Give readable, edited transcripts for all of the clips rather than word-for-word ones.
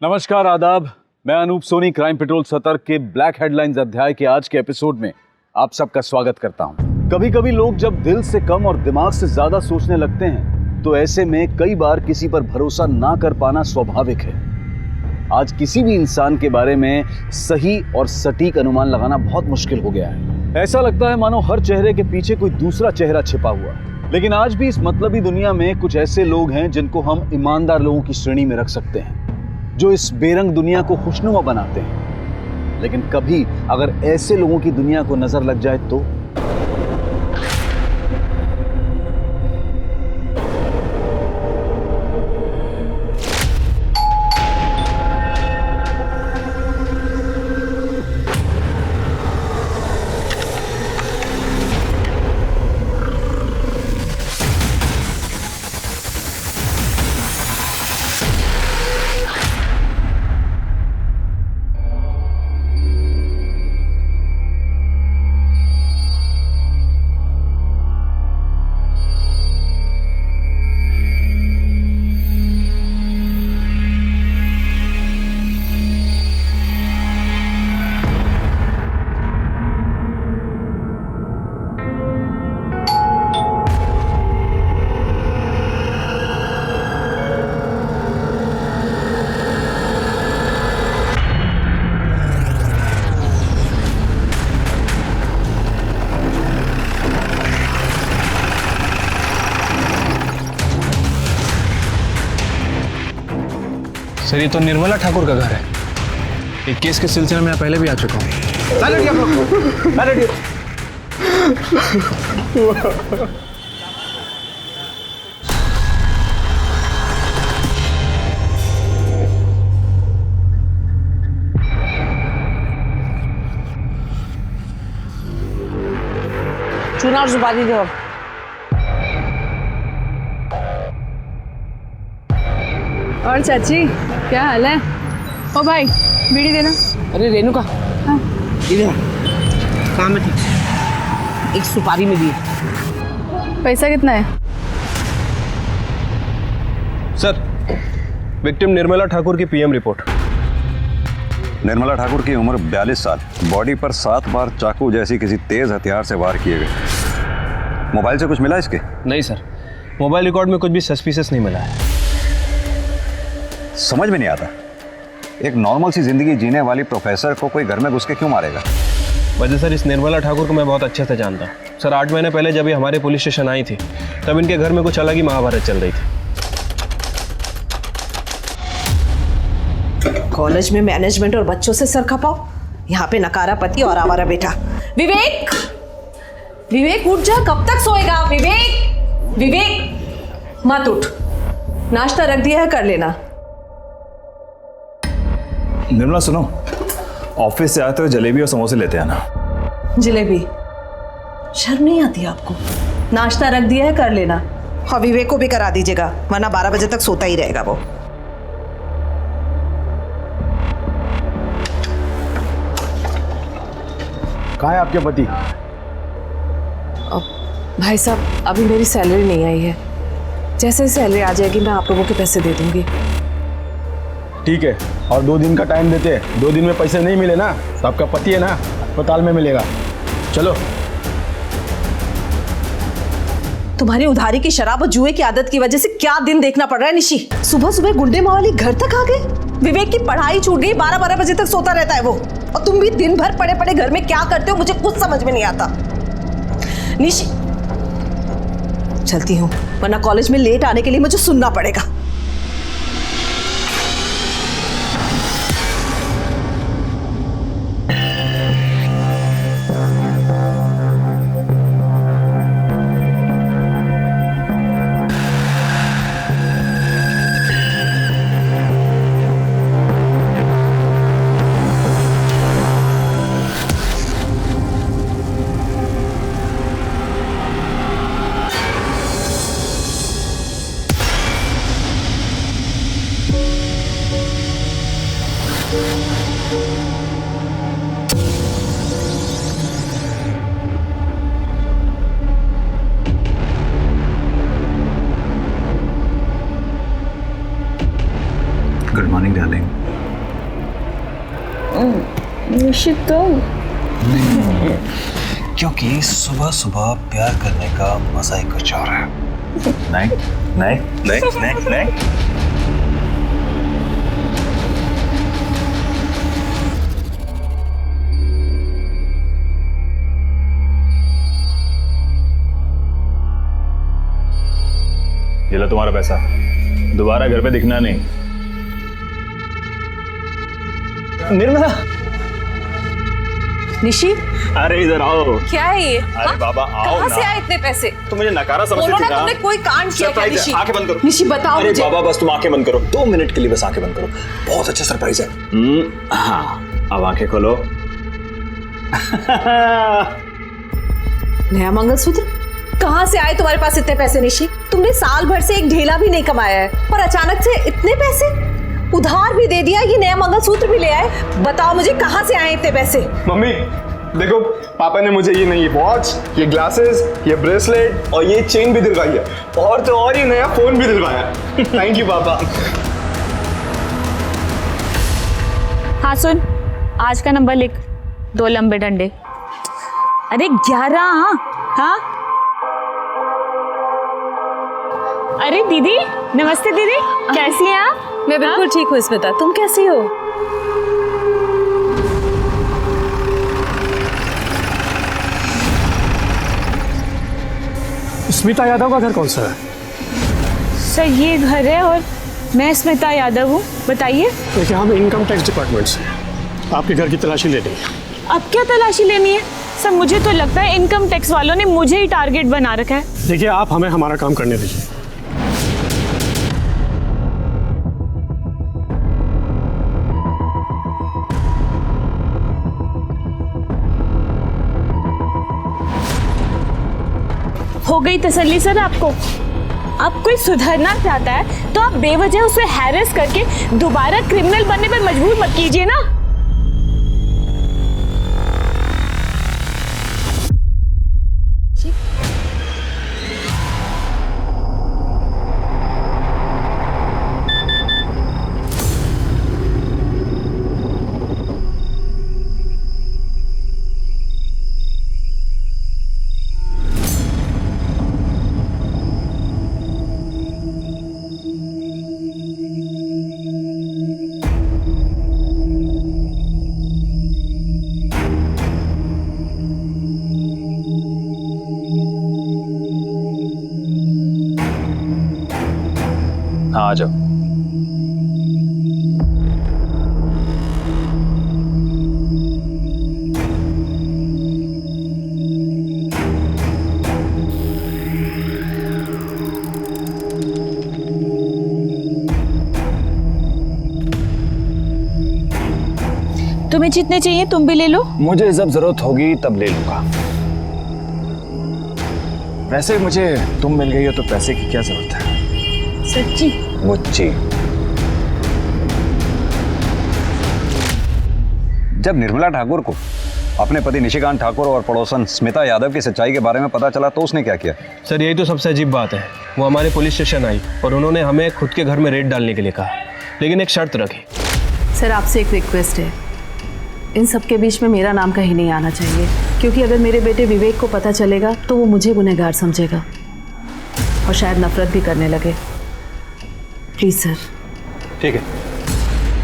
नमस्कार, आदाब। मैं अनूप सोनी क्राइम पेट्रोल सतर्क के ब्लैक हेडलाइंस अध्याय के आज के एपिसोड में आप सबका स्वागत करता हूं। कभी कभी लोग जब दिल से कम और दिमाग से ज्यादा सोचने लगते हैं तो ऐसे में कई बार किसी पर भरोसा ना कर पाना स्वाभाविक है। आज किसी भी इंसान के बारे में सही और सटीक अनुमान लगाना बहुत मुश्किल हो गया है। ऐसा लगता है मानो हर चेहरे के पीछे कोई दूसरा चेहरा छिपा हुआ है। लेकिन आज भी इस मतलबी दुनिया में कुछ ऐसे लोग हैं जिनको हम ईमानदार लोगों की श्रेणी में रख सकते हैं, जो इस बेरंग दुनिया को खुशनुमा बनाते हैं। लेकिन कभी अगर ऐसे लोगों की दुनिया को नजर लग जाए तो सर, ये तो निर्मला ठाकुर का घर है। एक केस के सिलसिले में मैं पहले भी आ चुका हूँ। चुनाव सुपारी दो। और चाची, क्या हाल है? ओ भाई, बीड़ी देना। अरे रेणुका, हाँ। इधर काम में थी, एक सुपारी में दी। पैसा कितना है? सर, विक्टिम निर्मला ठाकुर की पीएम रिपोर्ट। निर्मला ठाकुर की उम्र 42 साल, बॉडी पर 7 बार चाकू जैसी किसी तेज हथियार से वार किए गए। मोबाइल से कुछ मिला इसके? नहीं सर, मोबाइल रिकॉर्ड में कुछ भी सस्पिशियस नहीं मिला है। समझ में नहीं आता, एक नॉर्मल सी जिंदगी जीने वाली प्रोफेसर को कोई घर में घुस के क्यों मारेगा? वजह सर, इस निर्मला ठाकुर को मैं बहुत अच्छे से जानता हूँ। सर, 8 महीने पहले जब ये हमारे पुलिस स्टेशन आई थी तब इनके घर में कुछ अलग ही महाभारत चल रही थी। कॉलेज में मैनेजमेंट और बच्चों से सर खपाओ, यहाँ पे नकारा पति और आवारा बेटा। विवेक, विवेक उठ जा, कब तक सोएगा? विवेक, विवेक मत उठ, नाश्ता रख दिया है, कर लेना। निर्मला सुनो, ऑफिस से आते हुए जलेबी और समोसे लेते आना। जलेबी? शर्म नहीं आती आपको? नाश्ता रख दिया है, कर लेना। और विवेक को भी करा दीजिएगा, वरना 12 बजे तक सोता ही रहेगा वो। कहाँ है आपके पति? भाई साहब, अभी मेरी सैलरी नहीं आई है, जैसे ही सैलरी आ जाएगी मैं आप लोगों के पैसे दे दूंगी। ठीक है, और 2 दिन का टाइम देते हैं। 2 दिन में पैसे नहीं मिले ना तो आपका पति है ना, अस्पताल में मिलेगा। चलो। तुम्हारी उधारी की शराब और जुए की आदत की वजह से क्या दिन देखना पड़ रहा है निशी। सुबह सुबह गुंडे मावाली घर तक आ गए। विवेक की पढ़ाई छूट गई, 12-12 बजे तक सोता रहता है वो। और तुम भी दिन भर पड़े पड़े घर में क्या करते हो, मुझे कुछ समझ में नहीं आता। निशी, चलती हूँ, वरना कॉलेज में लेट आने के लिए मुझे सुनना पड़ेगा। Good morning darling. निश्चित तो क्योंकि सुबह सुबह प्यार करने का मजा ही कुछ और है। नहीं नहीं नहीं नहीं नहीं। ये लो तुम्हारा पैसा, दोबारा घर पे दिखना नहीं। निर्मला, निशी, अरे इधर आओ। क्या है ये? अरे बाबा आओ कहाँ ना। से आए इतने पैसे? तो मुझे नकारा समझती बोलो थी ना, तुमने कोई कांड किया क्या? निशी, आंखें बंद करो। निशी बताओ अरे मुझे। बाबा बस तुम आंखें बंद करो, 2 मिनट के लिए बस आंखें बंद करो। बहुत अच्छा सरप्राइज है। हाँ अब आंखें खोलो। नया मंगलसूत्र? कहाँ से आए तुम्हारे पास इतने पैसे निशी? तुमने साल भर से एक ढेला भी नहीं कमाया है और अचानक से इतने पैसे? उधार भी दे दिया, ये नया मंगलसूत्र भी ले आए। बताओ मुझे कहाँ से आए इतने पैसे? मम्मी देखो, पापा ने मुझे ये वॉच, ये ग्लासेस, ये ब्रेसलेट और ये चेन भी दिलवाई है, और तो और ये नया फोन भी दिलवाया। थैंक यू पापा। हाँ सुन, आज का नंबर लिख, 2 लंबे डंडे। अरे 11। हाँ अरे दीदी, नमस्ते दीदी, कैसी हैं आप? मैं बिल्कुल ठीक हूँ स्मिता, तुम कैसी हो? स्मिता यादव का घर कौन सा है? सर ये घर है और मैं स्मिता यादव हूँ। बताइए। देखिए हम इनकम टैक्स डिपार्टमेंट से आपके घर की तलाशी लेनी है। अब क्या तलाशी लेनी है? सर मुझे तो लगता है इनकम टैक्स वालों ने मुझे ही टारगेट बना रखा है। देखिए आप हमें हमारा काम करने दीजिए। हो गई तसल्ली सर आपको? अब कोई सुधरना चाहता है तो आप बेवजह उसे हैरेस करके दोबारा क्रिमिनल बनने पर मजबूर मत कीजिए ना। हाँ आ जाओ। तुम्हें जितने चाहिए तुम भी ले लो। मुझे जब जरूरत होगी तब ले लूंगा। वैसे मुझे तुम मिल गई हो तो पैसे की क्या जरूरत है? सच्ची? मुझे जब निर्मला ठाकुर को अपने पति निशिकांत ठाकुर और पड़ोसन स्मिता यादव की सच्चाई के बारे में पता चला तो उसने क्या किया? सर यही तो सबसे अजीब बात है। वो हमारे पुलिस स्टेशन आई और उन्होंने हमें खुद के घर में रेड डालने के लिए कहा, लेकिन एक शर्त रखी। सर आपसे एक रिक्वेस्ट है, इन सब के बीच में मेरा नाम कहीं नहीं आना चाहिए, क्योंकि अगर मेरे बेटे विवेक को पता चलेगा तो वो मुझे गुनहगार समझेगा और शायद नफरत भी करने लगे। Please sir. ठीक है।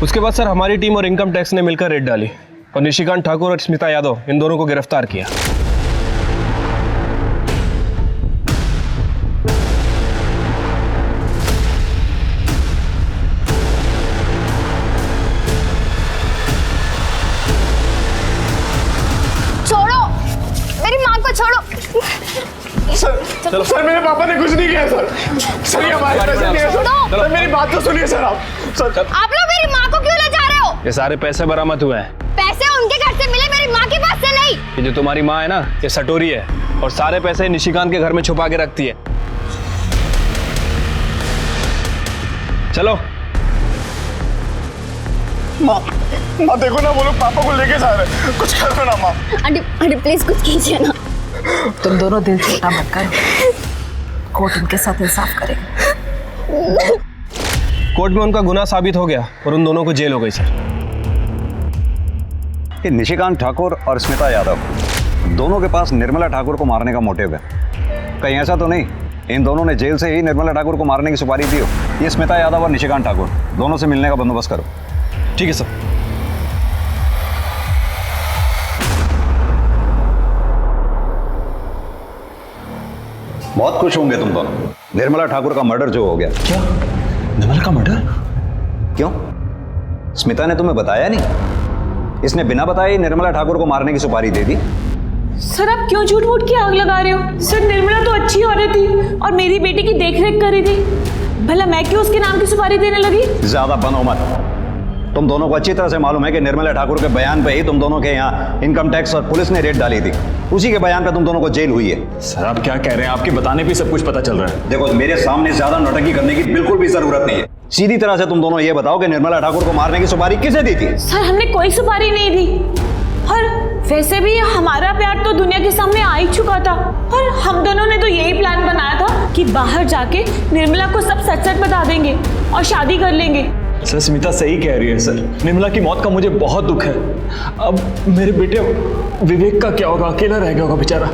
उसके बाद सर हमारी टीम और इनकम टैक्स ने मिलकर रेड डाली और निशिकांत ठाकुर और स्मिता यादव इन दोनों को गिरफ्तार किया। छोड़ो मेरी माँ को, छोड़ो। सर मेरे पापा ने कुछ नहीं किया सर। सर ये हमारे पैसे नहीं है सर। सर मेरी बात तो सुनिए सर आप। सर आप लोग मेरी माँ को क्यों ले जा रहे हो? ये सारे पैसे बरामद हुए हैं। पैसे उनके घर से मिले, मेरी माँ के पास से नहीं। ये जो तुम्हारी माँ है ना, ये सटोरी है और सारे पैसे निशिकांत के घर में छुपा के रखती है। चलो। माँ देखो ना, वो लोग पापा को लेके जा रहे हैं, कुछ कर दो ना माँ। आंटी प्लीज कुछ कीजिए ना। तुम दोनों दिल छोटा मत करो, कोर्ट उनके साथ इंसाफ करेगा। कोर्ट में उनका गुनाह साबित हो गया और उन दोनों को जेल हो गई सर। कि निशिकांत ठाकुर और स्मिता यादव दोनों के पास निर्मला ठाकुर को मारने का मोटिव है। कहीं ऐसा तो नहीं इन दोनों ने जेल से ही निर्मला ठाकुर को मारने की सुपारी दी हो? ये स्मिता यादव और निशिकांत ठाकुर दोनों से मिलने का बंदोबस्त करो। ठीक है सर। बहुत खुश होंगे तुम दोनों। निर्मला ठाकुर का मर्डर जो हो गया। क्या? निर्मला का मर्डर? क्यों? स्मिता ने तुम्हें बताया नहीं? इसने बिना बताए ही निर्मला ठाकुर को मारने की सुपारी दे दी। सर आप क्यों झूठ मूठ की आग लगा रहे हो? सर निर्मला तो अच्छी औरत थी और मेरी बेटी की देखरेख कर रही थी। भला मैं क्यों उसके नाम की सुपारी देने लगी? ज्यादा बनो मत। तुम दोनों को अच्छी तरह से मालूम है कि निर्मला ठाकुर के बयान पे ही तुम दोनों के यहाँ इनकम टैक्स और पुलिस ने रेड डाली थी। उसी के बयान पे तुम दोनों को जेल हुई है। सर आप क्या कह रहे हैं? आपके बताने पे सब कुछ पता चल रहा है। देखो मेरे सामने ज्यादा नौटंकी करने की बिल्कुल भी जरूरत नहीं है। सीधी तरह से तुम दोनों ये बताओ कि निर्मला ठाकुर को मारने की सुपारी किसे दी थी? सर हमने कोई सुपारी नहीं दी और वैसे भी हमारा प्यार तो दुनिया के सामने आ ही चुका था और हम दोनों ने तो यही प्लान बनाया था कि बाहर जाके निर्मला को सब सच सच बता देंगे और शादी कर लेंगे। सर स्मिता सही कह रही है सर। निर्मला की मौत का मुझे बहुत दुख है। अब मेरे बेटे विवेक का क्या होगा? अकेला रह गया होगा बेचारा।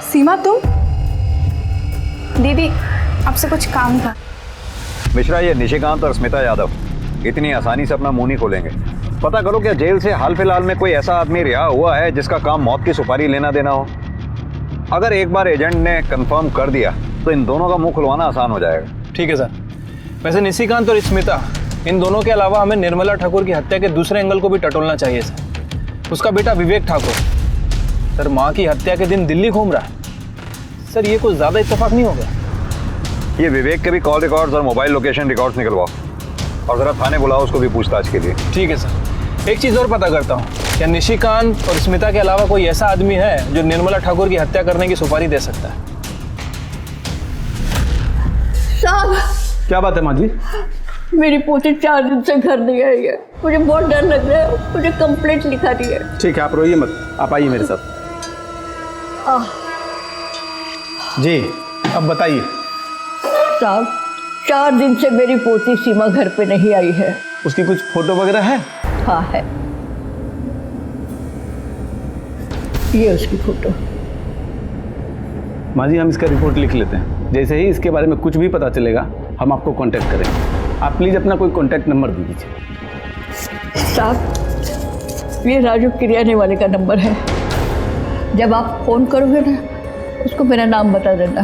सीमा तुम? दीदी आपसे कुछ काम था। मिश्रा ये निशिकांत और स्मिता यादव इतनी आसानी से अपना मुंह नहीं खोलेंगे। पता करो क्या जेल से हाल फिलहाल में कोई ऐसा आदमी रिहा हुआ है जिसका काम मौत की सुपारी लेना देना हो? अगर एक बार एजेंट ने कंफर्म कर दिया तो इन दोनों का मुंह खुलवाना आसान हो जाएगा। ठीक है सर। वैसे निशिकांत और स्मिता इन दोनों के अलावा हमें निर्मला ठाकुर की हत्या के दूसरे एंगल को भी टटोलना चाहिए सर। उसका बेटा विवेक ठाकुर सर माँ की हत्या के दिन दिल्ली घूम रहा है। सर ये कुछ ज़्यादा इत्तेफाक नहीं हो गया? ये विवेक के भी कॉल रिकॉर्ड्स और मोबाइल लोकेशन रिकॉर्ड्स निकलवाओ और जरा थाने बुलाओ उसको भी पूछताछ के लिए। ठीक है सर। एक चीज़ और पता करता हूँ, क्या निशिकांत और स्मिता के अलावा कोई ऐसा आदमी है जो निर्मला ठाकुर की हत्या करने की सुपारी दे सकता है? साहब क्या बात है माँ जी? मेरी पोती 4 दिन से घर नहीं आई है। मुझे बहुत डर लग रहा है। मुझे कंप्लेंट लिखा दी है। ठीक है आप रोइए मत, आप आइए मेरे साथ। जी अब बताइए। साहब 4 दिन से मेरी पोती सीमा घर पे नहीं आई है। उसकी कुछ फोटो वगैरह है? हाँ है, ये उसकी फोटो। माँ जी हम इसका रिपोर्ट लिख लेते हैं। जैसे ही इसके बारे में कुछ भी पता चलेगा हम आपको कांटेक्ट करेंगे। आप प्लीज़ अपना कोई कांटेक्ट नंबर दे दीजिए। साहब ये राजू किरियाने वाले का नंबर है। जब आप फ़ोन करोगे ना उसको मेरा नाम बता देना,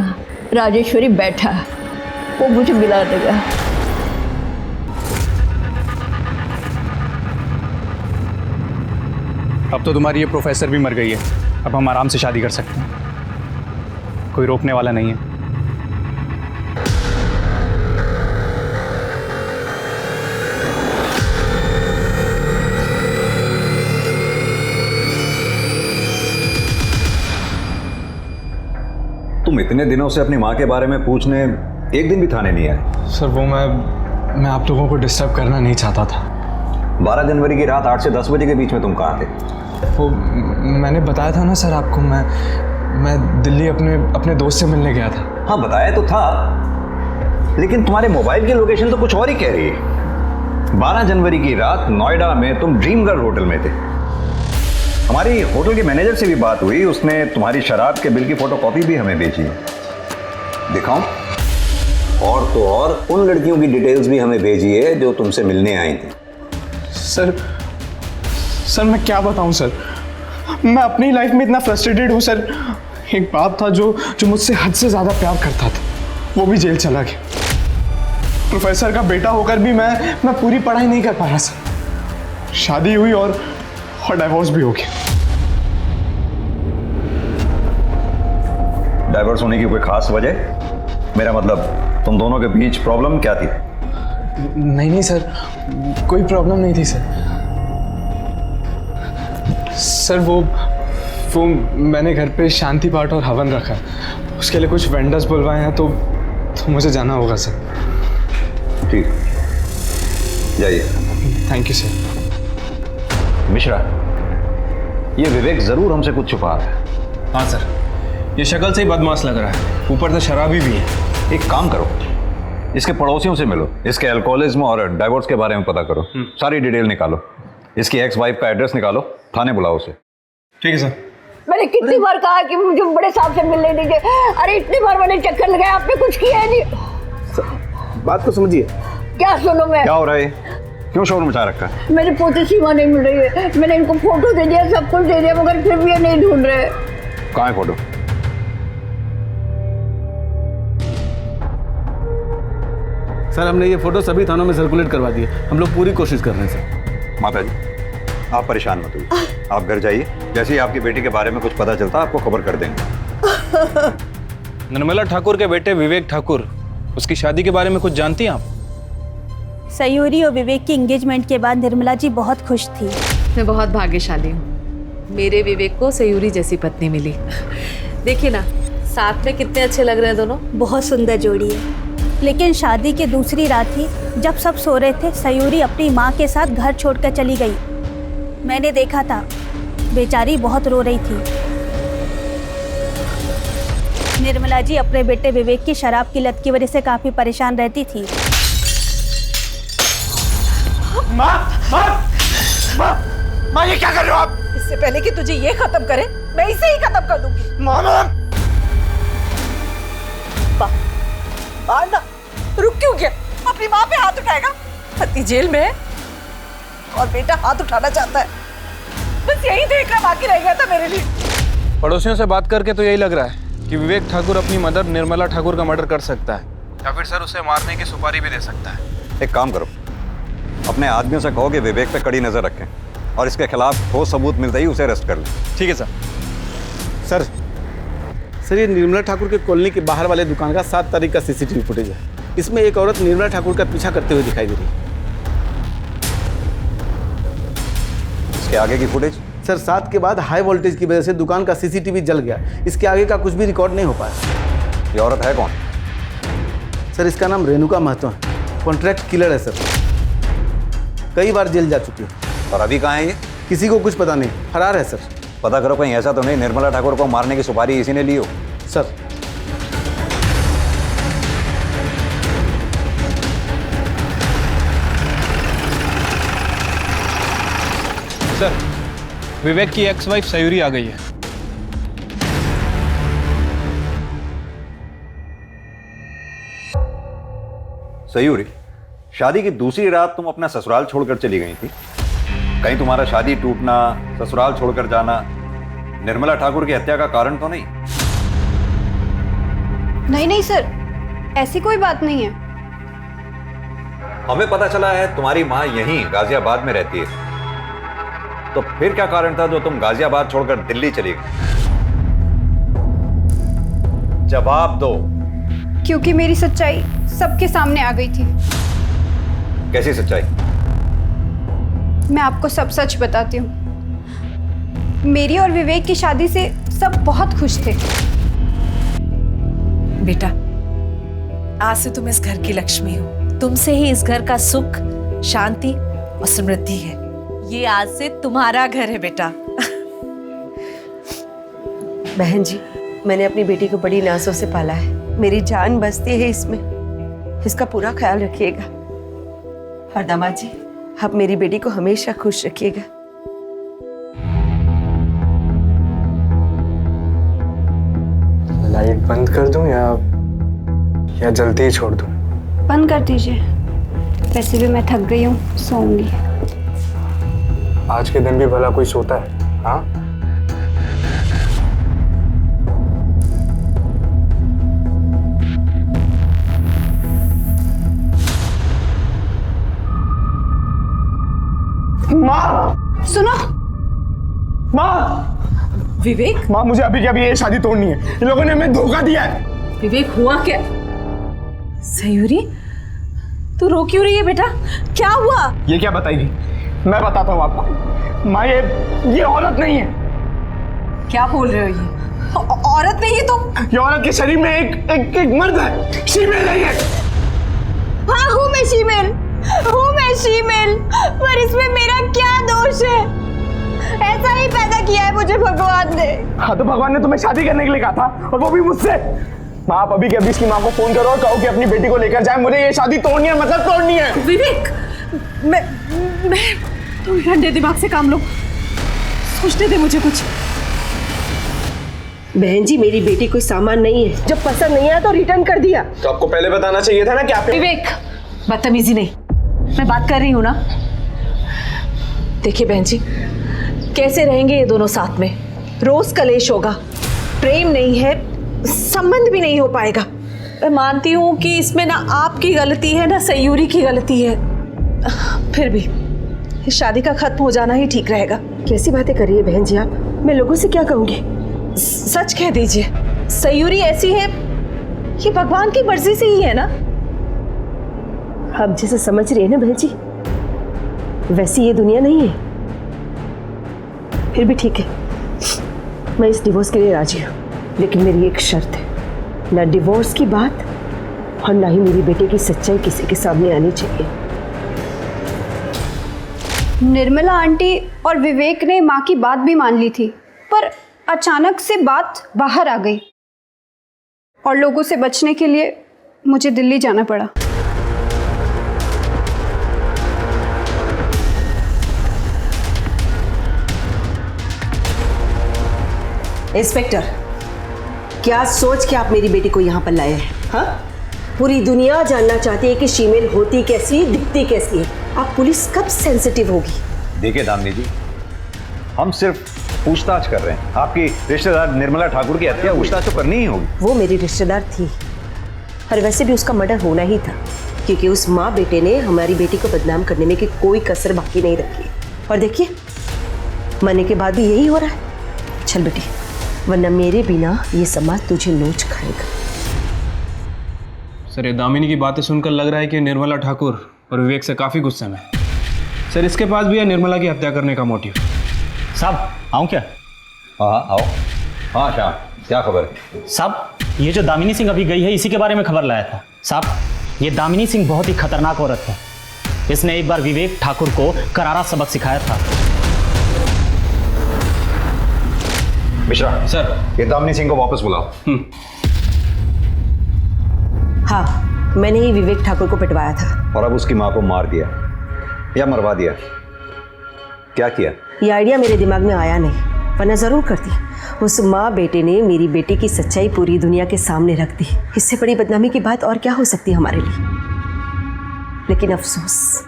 राजेश्वरी बैठा, वो मुझे मिला देगा। अब तो तुम्हारी ये प्रोफेसर भी मर गई है। अब हम आराम से शादी कर सकते हैं, कोई रोकने वाला नहीं है। तुम इतने दिनों से अपनी माँ के बारे में पूछने एक दिन भी थाने नहीं आए? सर वो मैं आप लोगों को डिस्टर्ब करना नहीं चाहता था। 12 जनवरी की रात 8 से 10 बजे के बीच में तुम कहाँ थे? वो मैंने बताया था ना सर आपको, मैं दिल्ली अपने दोस्त से मिलने गया था। हाँ बताया तो था, लेकिन तुम्हारे मोबाइल की लोकेशन तो कुछ और ही कह रही है। 12 जनवरी की रात नोएडा में तुम ड्रीम गर्ल होटल में थे। हमारी होटल के मैनेजर से भी बात हुई, उसने तुम्हारी शराब के बिल की फोटोकॉपी भी हमें भेजी है। दिखाऊं? और तो और उन लड़कियों की डिटेल्स भी हमें भेजी है जो तुमसे मिलने आई थी। सर मैं क्या बताऊं सर, मैं अपनी लाइफ में इतना फ्रस्ट्रेटेड हूं सर। एक बाप था जो मुझसे हद से ज़्यादा प्यार करता था, वो भी जेल चला गया। प्रोफेसर का बेटा होकर भी मैं पूरी पढ़ाई नहीं कर पाया सर। शादी हुई और डाइवोर्स भी हो गया। डाइवोर्स होने की कोई खास वजह? मेरा मतलब तुम दोनों के बीच प्रॉब्लम क्या थी? नहीं सर, कोई प्रॉब्लम नहीं थी सर। सर वो मैंने घर पे शांति पाठ और हवन रखा है, उसके लिए कुछ वेंडर्स बुलवाए हैं, तो मुझे जाना होगा सर। ठीक, जाइए। Thank you sir. मिश्रा, ये विवेक जरूर हमसे कुछ छुपा रहा है। हाँ सर, ये शक्ल से ही बदमाश लग रहा है, ऊपर से शराबी भी है। एक काम करो, इसके पड़ोसियों से मिलो, इसके अल्कोहलिज्म और डाइवोर्स के बारे में पता करो, सारी डिटेल निकालो, इसकी एक्स वाइफ का एड्रेस निकालो, थाने बुलाओ उसे। ठीक है सर। मैंने कितनी बार कहा कि मुझे बड़े साहब से मिलने दीजिए। अरे इतनी बार मैंने चक्कर लगाया, आपने कुछ किया है नहीं। बात को समझिए। क्या सुनो मैं? क्या हो रहा है? क्यों शोर मचा रखा है? मेरी पोती सीमा नहीं मिल रही है। मैंने इनको फोटो दे दिया, सब कुछ दे दिया, मगर फिर भी ये नहीं ढूंढ रहे। कहाँ है फोटो? सर हमने ये फोटो सभी थानों में सर्कुलेट करवा दिए, हम लोग पूरी कोशिश कर रहे हैं सर। माता जी, आप परेशान मत होइए, आप घर जाइए, जैसे ही आपकी बेटी के बारे में कुछ पता चलता आपको खबर कर देंगे। निर्मला ठाकुर के बेटे विवेक ठाकुर, उसकी शादी के बारे में कुछ जानती हैं आप? सयूरी और विवेक की एंगेजमेंट के बाद निर्मला जी बहुत खुश थी। मैं बहुत भाग्यशाली हूँ, मेरे विवेक को सयूरी जैसी पत्नी मिली। देखिए ना, साथ में कितने अच्छे लग रहे हैं दोनों। बहुत सुंदर जोड़ी है। लेकिन शादी की दूसरी रात ही जब सब सो रहे थे, सयूरी अपनी माँ के साथ घर छोड़कर चली गई। मैंने देखा था, बेचारी बहुत रो रही थी। निर्मला जी अपने बेटे विवेक की शराब की लत की वजह से काफी परेशान रहती थी। माँ, माँ, माँ, माँ ये क्या कर रहे हो आप? इससे पहले कि तुझे ये खत्म करे, मैं इसे ही खत्म कर दूंगी। मामा! ना, रुक क्यों गया? अपनी माँ पे हाथ उठाएगा? पति जेल में है और बेटा हाथ उठाना चाहता है। बस यही देखना बाकी रह गया था मेरे लिए। पड़ोसियों से बात करके तो यही लग रहा है कि विवेक ठाकुर अपनी मदर निर्मला ठाकुर का मर्डर कर सकता है, या फिर सर उसे मारने की सुपारी भी दे सकता है। एक काम करो, अपने आदमियों से कहो कि विवेक पे कड़ी नजर रखें और इसके खिलाफ ठोस सबूत मिलते ही उसे अरेस्ट कर लें। ठीक है सर। सर ये निर्मला ठाकुर के कॉलोनी के बाहर वाले दुकान का 7 तारीख का सीसीटीवी फुटेज है। इसमें एक औरत निर्मला ठाकुर का पीछा करते हुए दिखाई दे रही है। इसके आगे की फुटेज? सर 7 के बाद हाई वोल्टेज की वजह से दुकान का सीसीटीवी जल गया, इसके आगे का कुछ भी रिकॉर्ड नहीं हो पाया। ये औरत है कौन? सर इसका नाम रेणुका महतो है, कॉन्ट्रैक्ट किलर है सर, कई बार जेल जा चुकी है। और अभी कहाँ है ये? किसी को कुछ पता नहीं, फरार है सर। पता करो कहीं ऐसा तो नहीं निर्मला ठाकुर को मारने की सुपारी इसी ने ली हो। सर सर विवेक की एक्स वाइफ सयूरी आ गई है। सयूरी, शादी की दूसरी रात तुम अपना ससुराल छोड़कर चली गई थी। कहीं तुम्हारा शादी टूटना, ससुराल छोड़कर जाना निर्मला ठाकुर की हत्या का कारण तो नहीं? नहीं सर, ऐसी कोई बात नहीं है। हमें पता चला है तुम्हारी मां यहीं गाजियाबाद में रहती है, तो फिर क्या कारण था जो तुम गाजियाबाद छोड़कर दिल्ली चली गई? जवाब दो। क्योंकि मेरी सच्चाई सबके सामने आ गई थी। कैसी सच्चाई? मैं आपको सब सच बताती हूँ। मेरी और विवेक की शादी से सब बहुत खुश थे। बेटा, आज से तुम इस घर की लक्ष्मी हो। तुमसे ही इस घर का सुख, शांति और समृद्धि है। ये आज से तुम्हारा घर है बेटा। बहन जी, मैंने अपनी बेटी को बड़ी नाजों से पाला है, मेरी जान बसती है इसमें, इसका पूरा ख्याल रखिएगा। और दामाद जी, आप मेरी बेटी को हमेशा खुश रखिएगा। लाइट बंद कर दूं या जल्दी ही छोड़ दूं? बंद कर दीजिए, वैसे भी मैं थक गई हूँ, सोऊंगी। आज के दिन भी भला कोई सोता है? हाँ, माँ सुनो। माँ, विवेक, माँ मुझे अभी ये शादी तोड़नी है। इन लोगों ने हमें धोखा दिया है। विवेक हुआ क्या? सयूरी, तू रो क्यों रही है बेटा? क्या हुआ? ये क्या बताएगी? मैं बताता हूँ आपको। माँ ये औरत नहीं है। क्या बोल रहे हो ये? औरत नहीं है तो? ये औरत के शरीर में एक मर्द है, फीमेल नहीं है। हाँ हूँ मैं फीमेल, हूँ मैं है शीमेल, पर इसमें मेरा क्या दोष है? ऐसा ही पैदा किया है मुझे भगवान ने। हाँ तो भगवान ने तुम्हें शादी करने के लिए कहा था, और वो भी मुझसे। माँ, आप अभी के अभी इसकी माँ को फोन करो और कहो कि अपनी बेटी को लेकर जाए। मुझे ये शादी तोड़नी है, मतलब तोड़नी है। विवेक, मैं तुम ठंडे दिमाग से काम लो, सोचने दे मुझे कुछ। बहन जी, मेरी बेटी कोई सामान नहीं है, जब पसंद नहीं आया तो रिटर्न कर दिया। तो आपको पहले बताना चाहिए था ना कि आप। विवेक, बदतमीजी नहीं, मैं बात कर रही हूँ ना। देखिए बहन जी, कैसे रहेंगे ये दोनों साथ में? रोज कलेश होगा, प्रेम नहीं है, संबंध भी नहीं हो पाएगा। मैं मानती हूँ कि इसमें ना आपकी गलती है ना सयूरी की गलती है, फिर भी इस शादी का खत्म हो जाना ही ठीक रहेगा। कैसी बातें कर रही है बहन जी आप? मैं लोगों से क्या कहूँगी? सच कह दीजिए, सयूरी ऐसी है, ये भगवान की मर्जी से ही है ना। आप जैसे समझ रही है ना बहन जी, वैसी ये दुनिया नहीं है। फिर भी ठीक है, मैं इस डिवोर्स के लिए राजी हूँ, लेकिन मेरी एक शर्त है, ना डिवोर्स की बात और ना ही मेरी बेटे की सच्चाई किसी के सामने आनी चाहिए। निर्मला आंटी और विवेक ने माँ की बात भी मान ली थी, पर अचानक से बात बाहर आ गई और लोगों से बचने के लिए मुझे दिल्ली जाना पड़ा। इंस्पेक्टर, क्या सोच के आप मेरी बेटी को यहाँ पर लाए हैं? हाँ, पूरी दुनिया जानना चाहती है कि शीमेल होती कैसी, दिखती कैसी है। आप पुलिस कब सेंसिटिव होगी? देखिए दामिनी जी, हम सिर्फ पूछताछ कर रहे हैं। आपकी रिश्तेदार निर्मला ठाकुर की हत्या पूछताछ तो करनी ही होगी। वो मेरी रिश्तेदार थी, और वैसे भी उसका मर्डर होना ही था, क्योंकि उस माँ बेटे ने हमारी बेटी को बदनाम करने में की कोई कसर बाकी नहीं रखी। और देखिए, मरने के बाद भी यही हो रहा है। चल बेटी, वरना मेरे बिना ये समाज तुझे नोच खाएगा। सर, ये दामिनी की बातें सुनकर लग रहा है कि निर्मला ठाकुर और विवेक से काफ़ी गुस्से में है। सर, इसके पास भी है निर्मला की हत्या करने का मोटिव। साहब, आऊँ क्या? हाँ आओ। हाँ श्याम, क्या खबर है? साहब, ये जो दामिनी सिंह अभी गई है, इसी के बारे में खबर लाया था। साहब, ये दामिनी सिंह बहुत ही खतरनाक औरत है। इसने एक बार विवेक ठाकुर को करारा सबक सिखाया था। मिश्रा सर, ये दामिनी सिंह को वापस बुलाओ। हाँ, मैंने ही विवेक ठाकुर को पिटवाया था। और अब उसकी माँ को मार दिया या मरवा दिया? क्या किया? ये आइडिया मेरे दिमाग में आया नहीं, वरना जरूर करती। उस माँ बेटे ने मेरी बेटी की सच्चाई पूरी दुनिया के सामने रख दी। इससे बड़ी बदनामी की बात और क्या हो सकती है हमारे लिए? लेकिन अफसोस,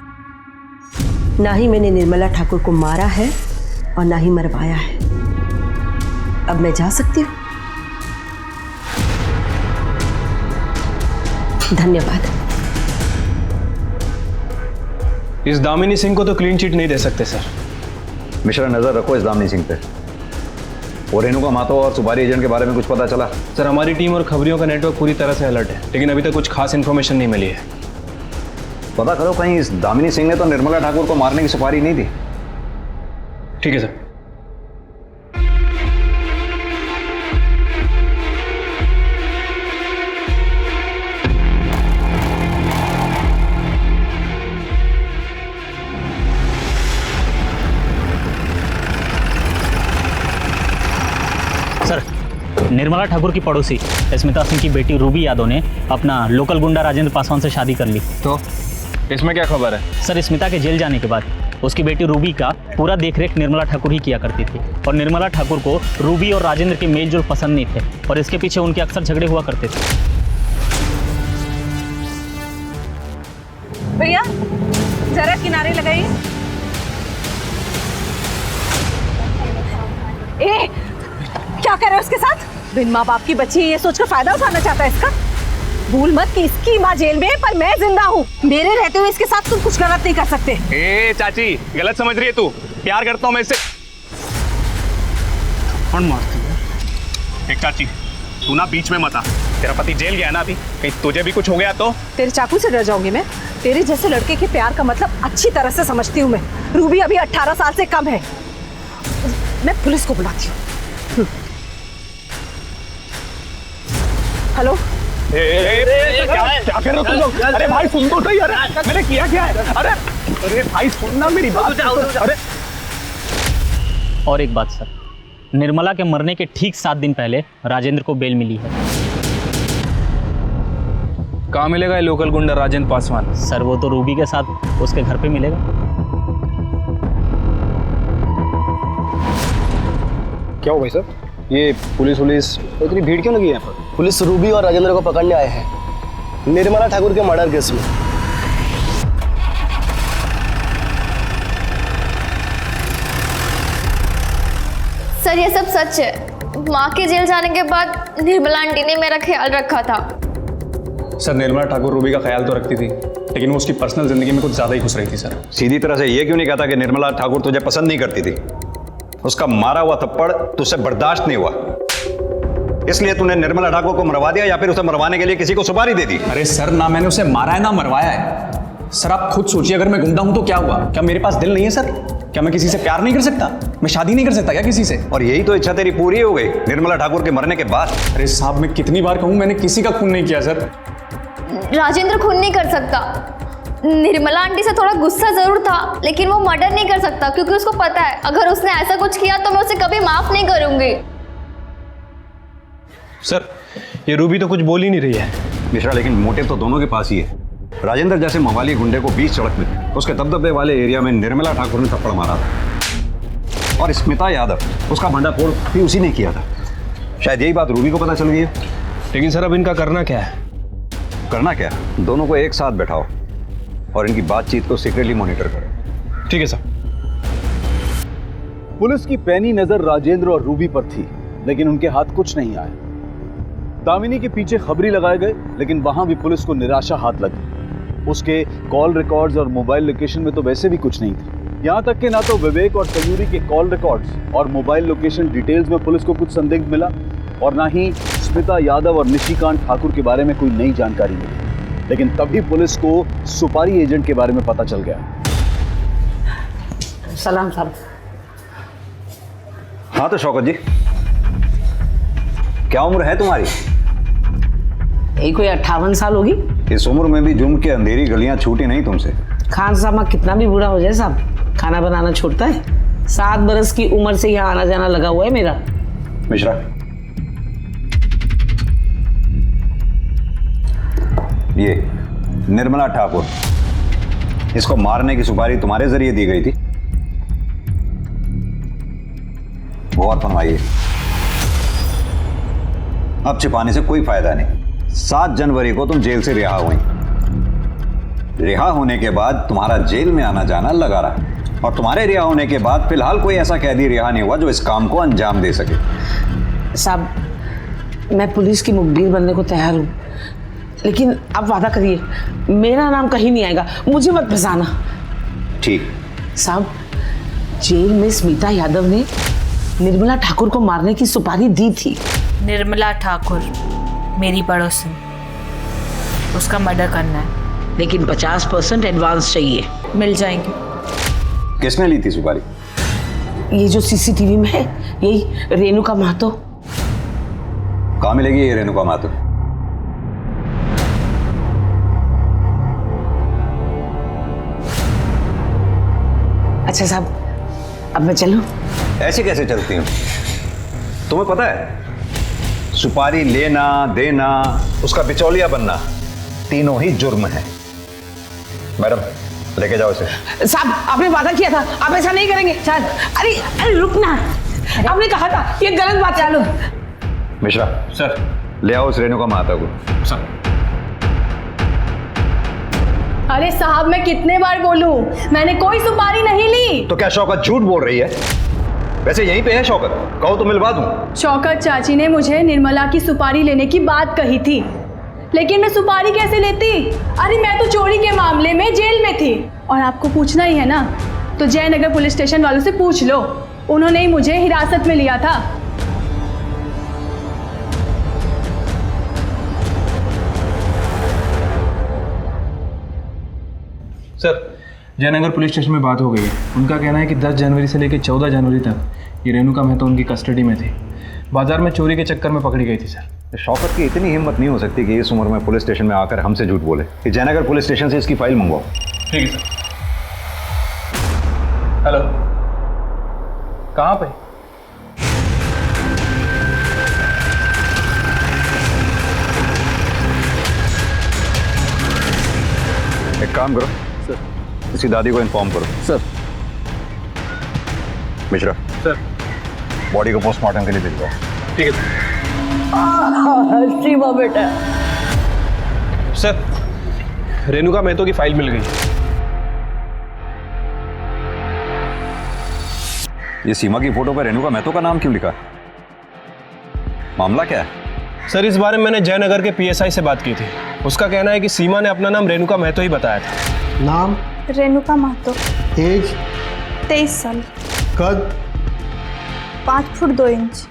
ना ही मैंने निर्मला ठाकुर को मारा है और ना ही मरवाया है। अब मैं जा सकती हूँ। धन्यवाद। इस दामिनी सिंह को तो क्लीन चिट नहीं दे सकते सर। मिश्रा, नजर रखो इस दामिनी सिंह पे। और रेणुका मातो और सुपारी एजेंट के बारे में कुछ पता चला? सर, हमारी टीम और खबरियों का नेटवर्क पूरी तरह से अलर्ट है, लेकिन अभी तक कुछ खास इन्फॉर्मेशन नहीं मिली है। पता करो, कहीं इस दामिनी सिंह ने तो निर्मला ठाकुर को मारने की सुपारी नहीं दी। ठीक है सर। निर्मला ठाकुर की पड़ोसी स्मिता सिंह की बेटी रूबी यादव ने अपना लोकल गुंडा राजेंद्र पासवान से शादी कर ली। तो इसमें क्या खबर है? सर, स्मिता के जेल जाने के बाद उसकी बेटी रूबी का पूरा देखरेख निर्मला ठाकुर ही किया करती थी, और निर्मला ठाकुर को रूबी और राजेंद्र के मेल जोल पसंद नहीं थे, और इसके पीछे उनके अक्सर झगड़े हुआ करते थे। भैया, जरा किनारे लगाइए। ए, क्या कर रहे हो उसके साथ? बिन माँ बाप की बच्ची ये सोचकर फायदा उठाना चाहता है इसका। भूल मत कि इसकी माँ जेल में, पर मैं जिंदा हूँ। मेरे रहते हुए इसके साथ तुम कुछ गलत नहीं कर सकते। ए चाची, गलत समझ रही है तू। प्यार करता हूँ मैं इससे। कौन मारती है? एक चाची, तू ना बीच में मत आ। तेरा पति जेल गया ना अभी, कहीं तुझे भी कुछ हो गया तो? तेरे चाकू से डर जाऊंगी मैं? तेरे जैसे लड़के के प्यार का मतलब अच्छी तरह से समझती हूँ मैं। रूबी अभी 18 साल से कम है। मैं पुलिस को बुलाती हूँ। हेलो, क्या कर रहे हो तुम लोग? अरे भाई सुन तो सही, अरे मैंने किया क्या है? अरे भाई सुनना मेरी बात। अरे और एक बात सर, निर्मला के मरने के ठीक 7 दिन पहले राजेंद्र को बेल मिली है। कहाँ मिलेगा ये लोकल गुंडा राजेंद्र पासवान? सर वो तो रूबी के साथ उसके घर पे मिलेगा। क्या हो भाई साहब, ये पुलिस इतनी भीड़ क्यों लगी है यहाँ पर? पुलिस रूबी और राजेंद्र को पकड़ने आए हैं निर्मला ठाकुर के मर्डर केस में। सर ये सब सच है। माँ के जेल जाने के बाद निर्मला आंटी ने मेरा ख्याल रखा था। सर निर्मला ठाकुर रूबी का ख्याल तो रखती थी, लेकिन वो उसकी पर्सनल जिंदगी में कुछ ज्यादा ही घुस रही थी सर। सीधी तरह से ये क्यों नहीं कहता कि निर्मला ठाकुर तुझे पसंद नहीं करती थी? उसका मारा हुआ थप्पड़ तुझसे बर्दाश्त नहीं हुआ, इसलिए तूने निर्मला ठाकुर को मरवा दिया, या फिर उसे मरवाने के लिए किसी को सुपारी दे दी? अरे सर, ना मैंने उसे मारा है ना मरवाया है। सर आप खुद सोचिए, अगर मैं गुंडा हूं तो क्या हुआ? क्या मेरे पास दिल नहीं है सर? क्या मैं किसी से प्यार नहीं कर सकता? मैं शादी नहीं कर सकता क्या किसी से? और यही तो इच्छा तेरी पूरी हो गई निर्मला ठाकुर के मरने के बाद? अरे साहब, मैं कितनी बार कहूं, मैंने किसी का खून नहीं किया सर। राजेंद्र खून नहीं कर सकता। निर्मला आंटी से थोड़ा गुस्सा जरूर था, लेकिन वो मर्डर नहीं कर सकता, क्योंकि उसको पता है अगर उसने ऐसा कुछ किया तो मैं उसे कभी माफ नहीं करूंगी। सर ये रूबी तो कुछ बोल ही नहीं रही है। मिश्रा, लेकिन मोटिव तो दोनों के पास ही है। राजेंद्र जैसे मवाली गुंडे को बीच सड़क में उसके दबदबे वाले एरिया में निर्मला ठाकुर ने थप्पड़ मारा था, और स्मिता यादव उसका भंडाफोड़ भी उसी ने किया था। शायद यही बात रूबी को पता चल गई है। लेकिन सर अब इनका करना क्या है? करना क्या? दोनों को एक साथ बैठाओ और इनकी बातचीत को सीक्रेटली मॉनिटर करो। ठीक है सर। पुलिस की पैनी नजर राजेंद्र और रूबी पर थी, लेकिन उनके हाथ कुछ नहीं आया। दामिनी के पीछे खबरी लगाए गए, लेकिन वहां भी पुलिस को निराशा हाथ लगी। उसके कॉल रिकॉर्ड्स और मोबाइल लोकेशन में तो वैसे भी कुछ नहीं था। यहां तक कि ना तो विवेक और सयूरी के कॉल रिकॉर्ड्स और मोबाइल लोकेशन डिटेल्स में पुलिस को कुछ संदिग्ध मिला, और ना ही स्मिता यादव और निशिकांत ठाकुर के बारे में कोई नई जानकारी मिली। लेकिन तभी पुलिस को सुपारी एजेंट के बारे में पता चल गया। सलाम साहब। हाँ तो शौकत जी, क्या उम्र है तुम्हारी? यही कोई 58 साल होगी। इस उम्र में भी जुर्म की अंधेरी गलियां छूटी नहीं तुमसे। खान साहब कितना भी बूढ़ा हो जाए साहब, खाना बनाना छोड़ता है। 7 बरस की उम्र से यहाँ आना जाना लगा हुआ है मेरा। मिश्रा, ये निर्मला ठाकुर, इसको मारने की सुपारी तुम्हारे जरिए दी गई थी? गौर फरमाइए, अब छिपाने से कोई फायदा नहीं। 7 जनवरी को तुम जेल से रिहा हुई। रिहा होने के बाद तुम्हारा जेल में आना जाना लगा रहा, और तुम्हारे रिहा होने के बाद फिलहाल कोई ऐसा कैदी रिहा नहीं हुआ जो इस काम को अंजाम दे सके। साहब, मैं पुलिस की मुखबिर बनने को तैयार हूँ, लेकिन आप वादा करिए मेरा नाम कहीं नहीं आएगा, मुझे मत फंसाना। ठीक। साहब, जेल में स्मिता यादव ने निर्मला ठाकुर को मारने की सुपारी दी थी। निर्मला ठाकुर मेरी पड़ोसन, उसका मर्डर करना है, लेकिन 50% एडवांस चाहिए। मिल जाएंगे। किसने ली थी सुपारी? ये जो सीसीटीवी में है, यही रेणुका महतो। कहाँ मिलेगी ये रेणुका महतो? अच्छा साहब, अब मैं चलूं? ऐसे कैसे चलती हूँ? तुम्हें पता है सुपारी लेना देना, उसका बिचौलिया बनना, तीनों ही जुर्म है। मैडम लेके जाओ इसे। साहब, आपने वादा किया था, आप ऐसा नहीं करेंगे। शायद अरे अरे रुकना, आपने कहा था, ये गलत बात। चलो मिश्रा सर, ले आओ उस रेणुका महतो को। सर। अरे साहब, मैं कितने बार बोलूं, मैंने कोई सुपारी नहीं ली। तो क्या शौकत झूठ बोल रही है? वैसे यहीं पे है शौकत, कहो तो मिलवा दूं। शौकत चाची ने मुझे निर्मला की सुपारी लेने की बात कही थी, लेकिन मैं सुपारी कैसे लेती? अरे मैं तो चोरी के मामले में जेल में थी, और आपको पूछना ही है ना, तो जयनगर पुलिस स्टेशन वालों से पूछ लो, उन्होंने ही मुझे हिरासत में लिया था। सर, जयनगर पुलिस स्टेशन में बात हो गई है। उनका कहना है कि 10 जनवरी से लेकर 14 जनवरी तक ये रेणुका महतो उनकी कस्टडी में थी। बाजार में चोरी के चक्कर में पकड़ी गई थी सर। शौकत की इतनी हिम्मत नहीं हो सकती कि इस उम्र में पुलिस स्टेशन में आकर हमसे झूठ बोले कि जयनगर पुलिस स्टेशन से इसकी फाइल मंगवाओ। ठीक है सर। हेलो, कहाँ पे? एक काम करो सर, इसी दादी को इन्फॉर्म करो। सर। मिश्रा सर, बॉडी को पोस्टमार्टम के लिए भेज दो। ठीक है सीमा बेटा। सर, रेणुका मेहतो की फाइल मिल गई। ये सीमा की फोटो पर रेणुका मेहतो का नाम क्यों लिखा? मामला क्या है? सर, इस बारे में मैंने जयनगर के पीएसआई से बात की थी। उसका कहना है कि सीमा ने अपना नाम रेणुका मेहतो ही बताया था। नाम? रेणुका महतो। एज? 23 साल। कद? 5 फुट 2 इंच।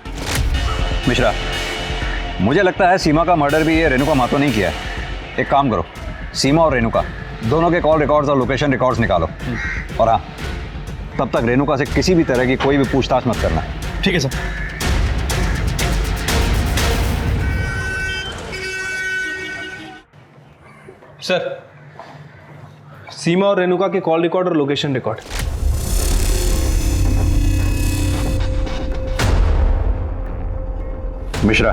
मिश्रा, मुझे लगता है सीमा का मर्डर भी ये रेणुका महतो नहीं किया है। एक काम करो, सीमा और रेणुका दोनों के कॉल रिकॉर्ड्स और लोकेशन रिकॉर्ड्स निकालो। और हाँ, तब तक रेणुका से किसी भी तरह की कोई भी पूछताछ मत करना। ठीक है सर। सर, सीमा और रेणुका के कॉल रिकॉर्ड और लोकेशन रिकॉर्ड। मिश्रा,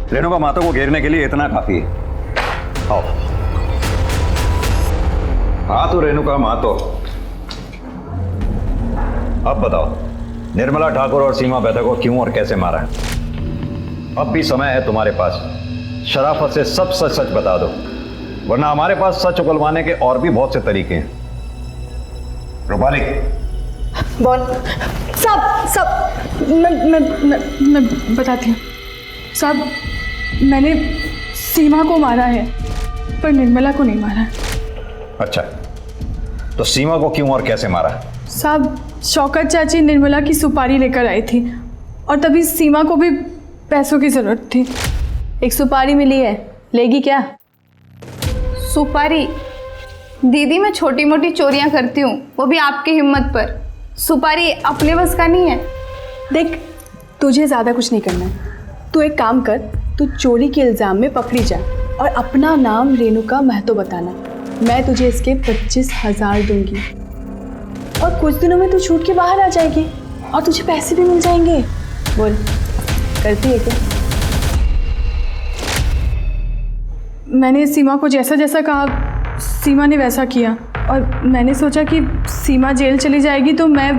रेणुका महतो को घेरने के लिए इतना काफी है। आओ। हाँ तो रेणुका महतो, अब बताओ निर्मला ठाकुर और सीमा बेहता को क्यों और कैसे मारा है? अब भी समय है तुम्हारे पास, शराफत से सब सच सच बता दो, वरना हमारे पास सच उगलवाने के और भी बहुत से तरीके हैं। रूपाली, बोल। सब मैं बताती हूँ साहब। मैंने सीमा को मारा है पर निर्मला को नहीं मारा। अच्छा, तो सीमा को क्यों और कैसे मारा? साहब, शौकत चाची निर्मला की सुपारी लेकर आई थी और तभी सीमा को भी पैसों की ज़रूरत थी। एक सुपारी मिली है, लेगी क्या? सुपारी? दीदी, मैं छोटी मोटी चोरियां करती हूँ, वो भी आपकी हिम्मत पर। सुपारी अपने बस का नहीं है। देख, तुझे ज़्यादा कुछ नहीं करना है। तू एक काम कर, तू चोरी के इल्ज़ाम में पकड़ी जा और अपना नाम रेणुका महतो बताना। मैं तुझे इसके 25,000 दूंगी और कुछ दिनों में तू छूट के बाहर आ जाएगी और तुझे पैसे भी मिल जाएंगे। बोल, करती है क्या? मैंने सीमा को जैसा जैसा कहा, सीमा ने वैसा किया और मैंने सोचा कि सीमा जेल चली जाएगी तो मैं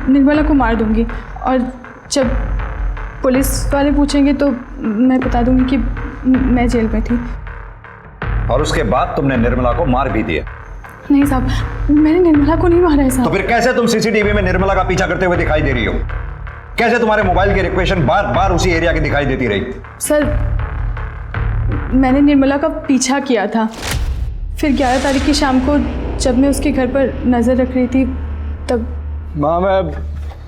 निर्मला को मार दूंगी और जब पुलिस वाले पूछेंगे तो मैं बता दूंगी कि मैं जेल में थी। और उसके बाद तुमने निर्मला को मार भी दिया? नहीं साहब, मैंने निर्मला को नहीं मारा है साहब। तो फिर कैसे तुम सीसीटीवी में निर्मला का पीछा करते हुए दिखाई दे रही हो? कैसे तुम्हारे मोबाइल की रिक्वेशन बार बार उसी एरिया की दिखाई देती रही? सर, मैंने निर्मला का पीछा किया था, फिर 11 तारीख की शाम को जब मैं उसके घर पर नज़र रख रही थी तब। माँ,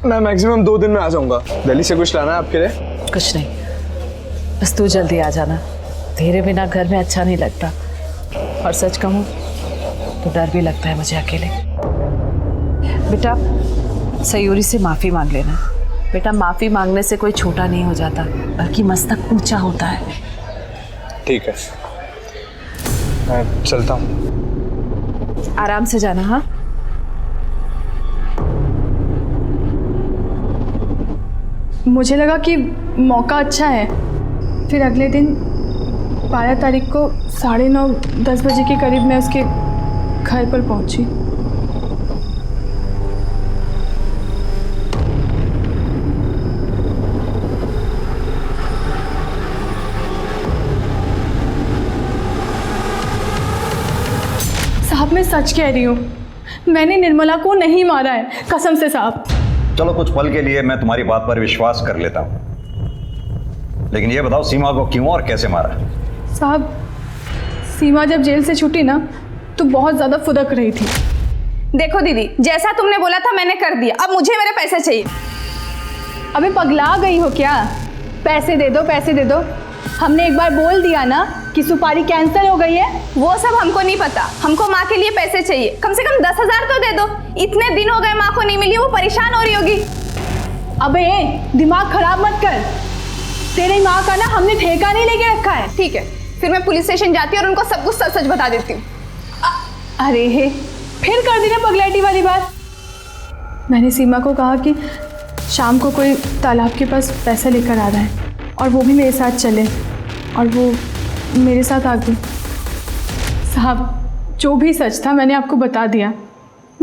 मैं मैक्सिमम 2 दिन में आ जाऊंगा। दिल्ली से कुछ लाना है आपके लिए? कुछ नहीं, बस तू जल्दी आ जाना। तेरे बिना घर में अच्छा नहीं लगता और सच कहूँ तो डर भी लगता है मुझे अकेले। बेटा, सयूरी से माफ़ी मांग लेना। बेटा, माफ़ी मांगने से कोई छोटा नहीं हो जाता, बल्कि मस्तक ऊंचा होता है। ठीक है, मैं चलता हूँ। आराम से जाना। हाँ, मुझे लगा कि मौका अच्छा है, फिर अगले दिन 12 तारीख को 9:30-10 बजे के करीब मैं उसके घर पर पहुंची। साहब, मैं सच कह रही हूँ, मैंने निर्मला को नहीं मारा है, कसम से साहब। चलो, कुछ पल के लिए मैं तुम्हारी बात पर विश्वास कर लेता हूँ, लेकिन ये बताओ सीमा को क्यों और कैसे मारा? साहब, सीमा जब जेल से छूटी ना तो बहुत ज़्यादा फुदक रही थी। देखो दीदी, जैसा तुमने बोला था मैंने कर दिया, अब मुझे मेरे पैसे चाहिए। अबे पगला गई हो क्या? पैसे दे दो, पैसे दे दो। हमने एक बार बोल दिया ना कि सुपारी कैंसिल हो गई है। वो सब हमको नहीं पता, हमको माँ के लिए पैसे चाहिए। कम से कम 10,000 तो दे दो। इतने दिन हो गए माँ को नहीं मिली, वो परेशान हो रही होगी। अबे दिमाग खराब मत कर। तेरी माँ का ना हमने ठेका नहीं लेके रखा है। ठीक है, फिर मैं पुलिस स्टेशन जाती हूँ और उनको सब कुछ सच सच बता देती हूँ। अरे हे, फिर कर दी ना पगलैटी वाली बात। मैंने सीमा को कहा कि शाम को कोई तालाब के पास पैसा लेकर आ रहा है और वो भी मेरे साथ चले, और वो मेरे साथ आ गई। साहब, जो भी सच था मैंने आपको बता दिया।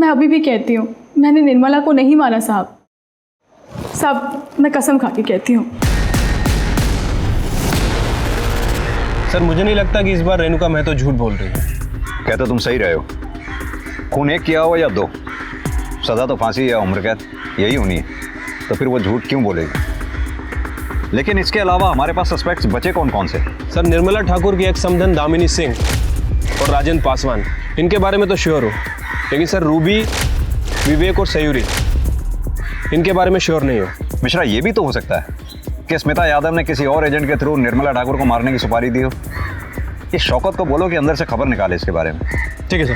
मैं अभी भी कहती हूँ, मैंने निर्मला को नहीं मारा साहब। साहब, मैं कसम खा के कहती हूँ। सर, मुझे नहीं लगता कि इस बार रेणुका महतो झूठ बोल रही है। कहते तुम सही रहे हो। खून एक किया हो या दो, सजा तो फांसी या उम्र कैद यही होनी है, तो फिर वो झूठ क्यों बोलेगी? लेकिन इसके अलावा हमारे पास सस्पेक्ट्स बचे कौन कौन से? सर, निर्मला ठाकुर की एक्स समधन दामिनी सिंह और राजेंद्र पासवान, इनके बारे में तो श्योर हो, लेकिन सर रूबी, विवेक और सयूरी, इनके बारे में श्योर नहीं हो। मिश्रा, ये भी तो हो सकता है कि स्मिता यादव ने किसी और एजेंट के थ्रू निर्मला ठाकुर को मारने की सुपारी दी हो। इस शौकत को बोलो कि अंदर से खबर निकाले इसके बारे में। ठीक है सर।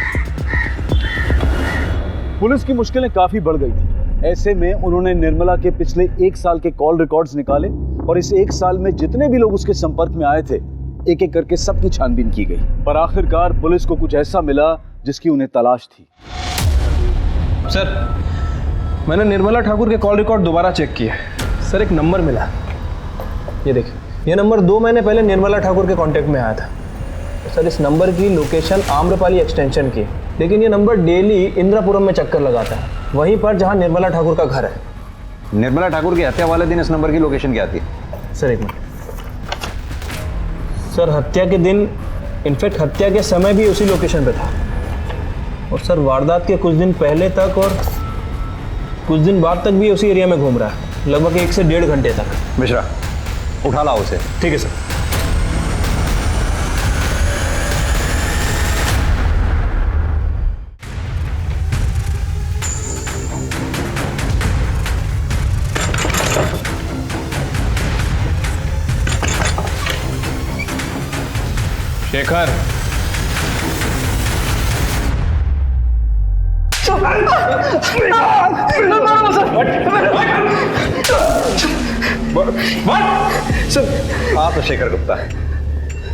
पुलिस की मुश्किलें काफी बढ़ गई थी। ऐसे में उन्होंने निर्मला के पिछले 1 साल के कॉल रिकॉर्ड्स निकाले और इस 1 साल में जितने भी लोग उसके संपर्क में आए थे, एक एक करके सबकी छानबीन की गई। पर आखिरकार पुलिस को कुछ ऐसा मिला जिसकी उन्हें तलाश थी। सर, मैंने निर्मला ठाकुर के कॉल रिकॉर्ड दोबारा चेक किए। सर, एक नंबर मिला, ये देखिए। ये नंबर 2 महीने पहले निर्मला ठाकुर के कांटेक्ट में आया था। सर, इस नंबर की लोकेशन आम्रपाली एक्सटेंशन की, लेकिन ये नंबर डेली इंद्रापुरम में चक्कर लगाता है, वहीं पर जहां निर्मला ठाकुर का घर है। निर्मला ठाकुर की हत्या वाले दिन इस नंबर की लोकेशन क्या थी? सर, एक मिनट। सर, हत्या के दिन, इनफैक्ट हत्या के समय भी उसी लोकेशन पे था। और सर, वारदात के कुछ दिन पहले तक और कुछ दिन बाद तक भी उसी एरिया में घूम रहा है, लगभग 1 से 1.5 घंटे तक। मिश्रा, उठा लाओ उसे। ठीक है सर। शेखर, हाँ तो शेखर गुप्ता,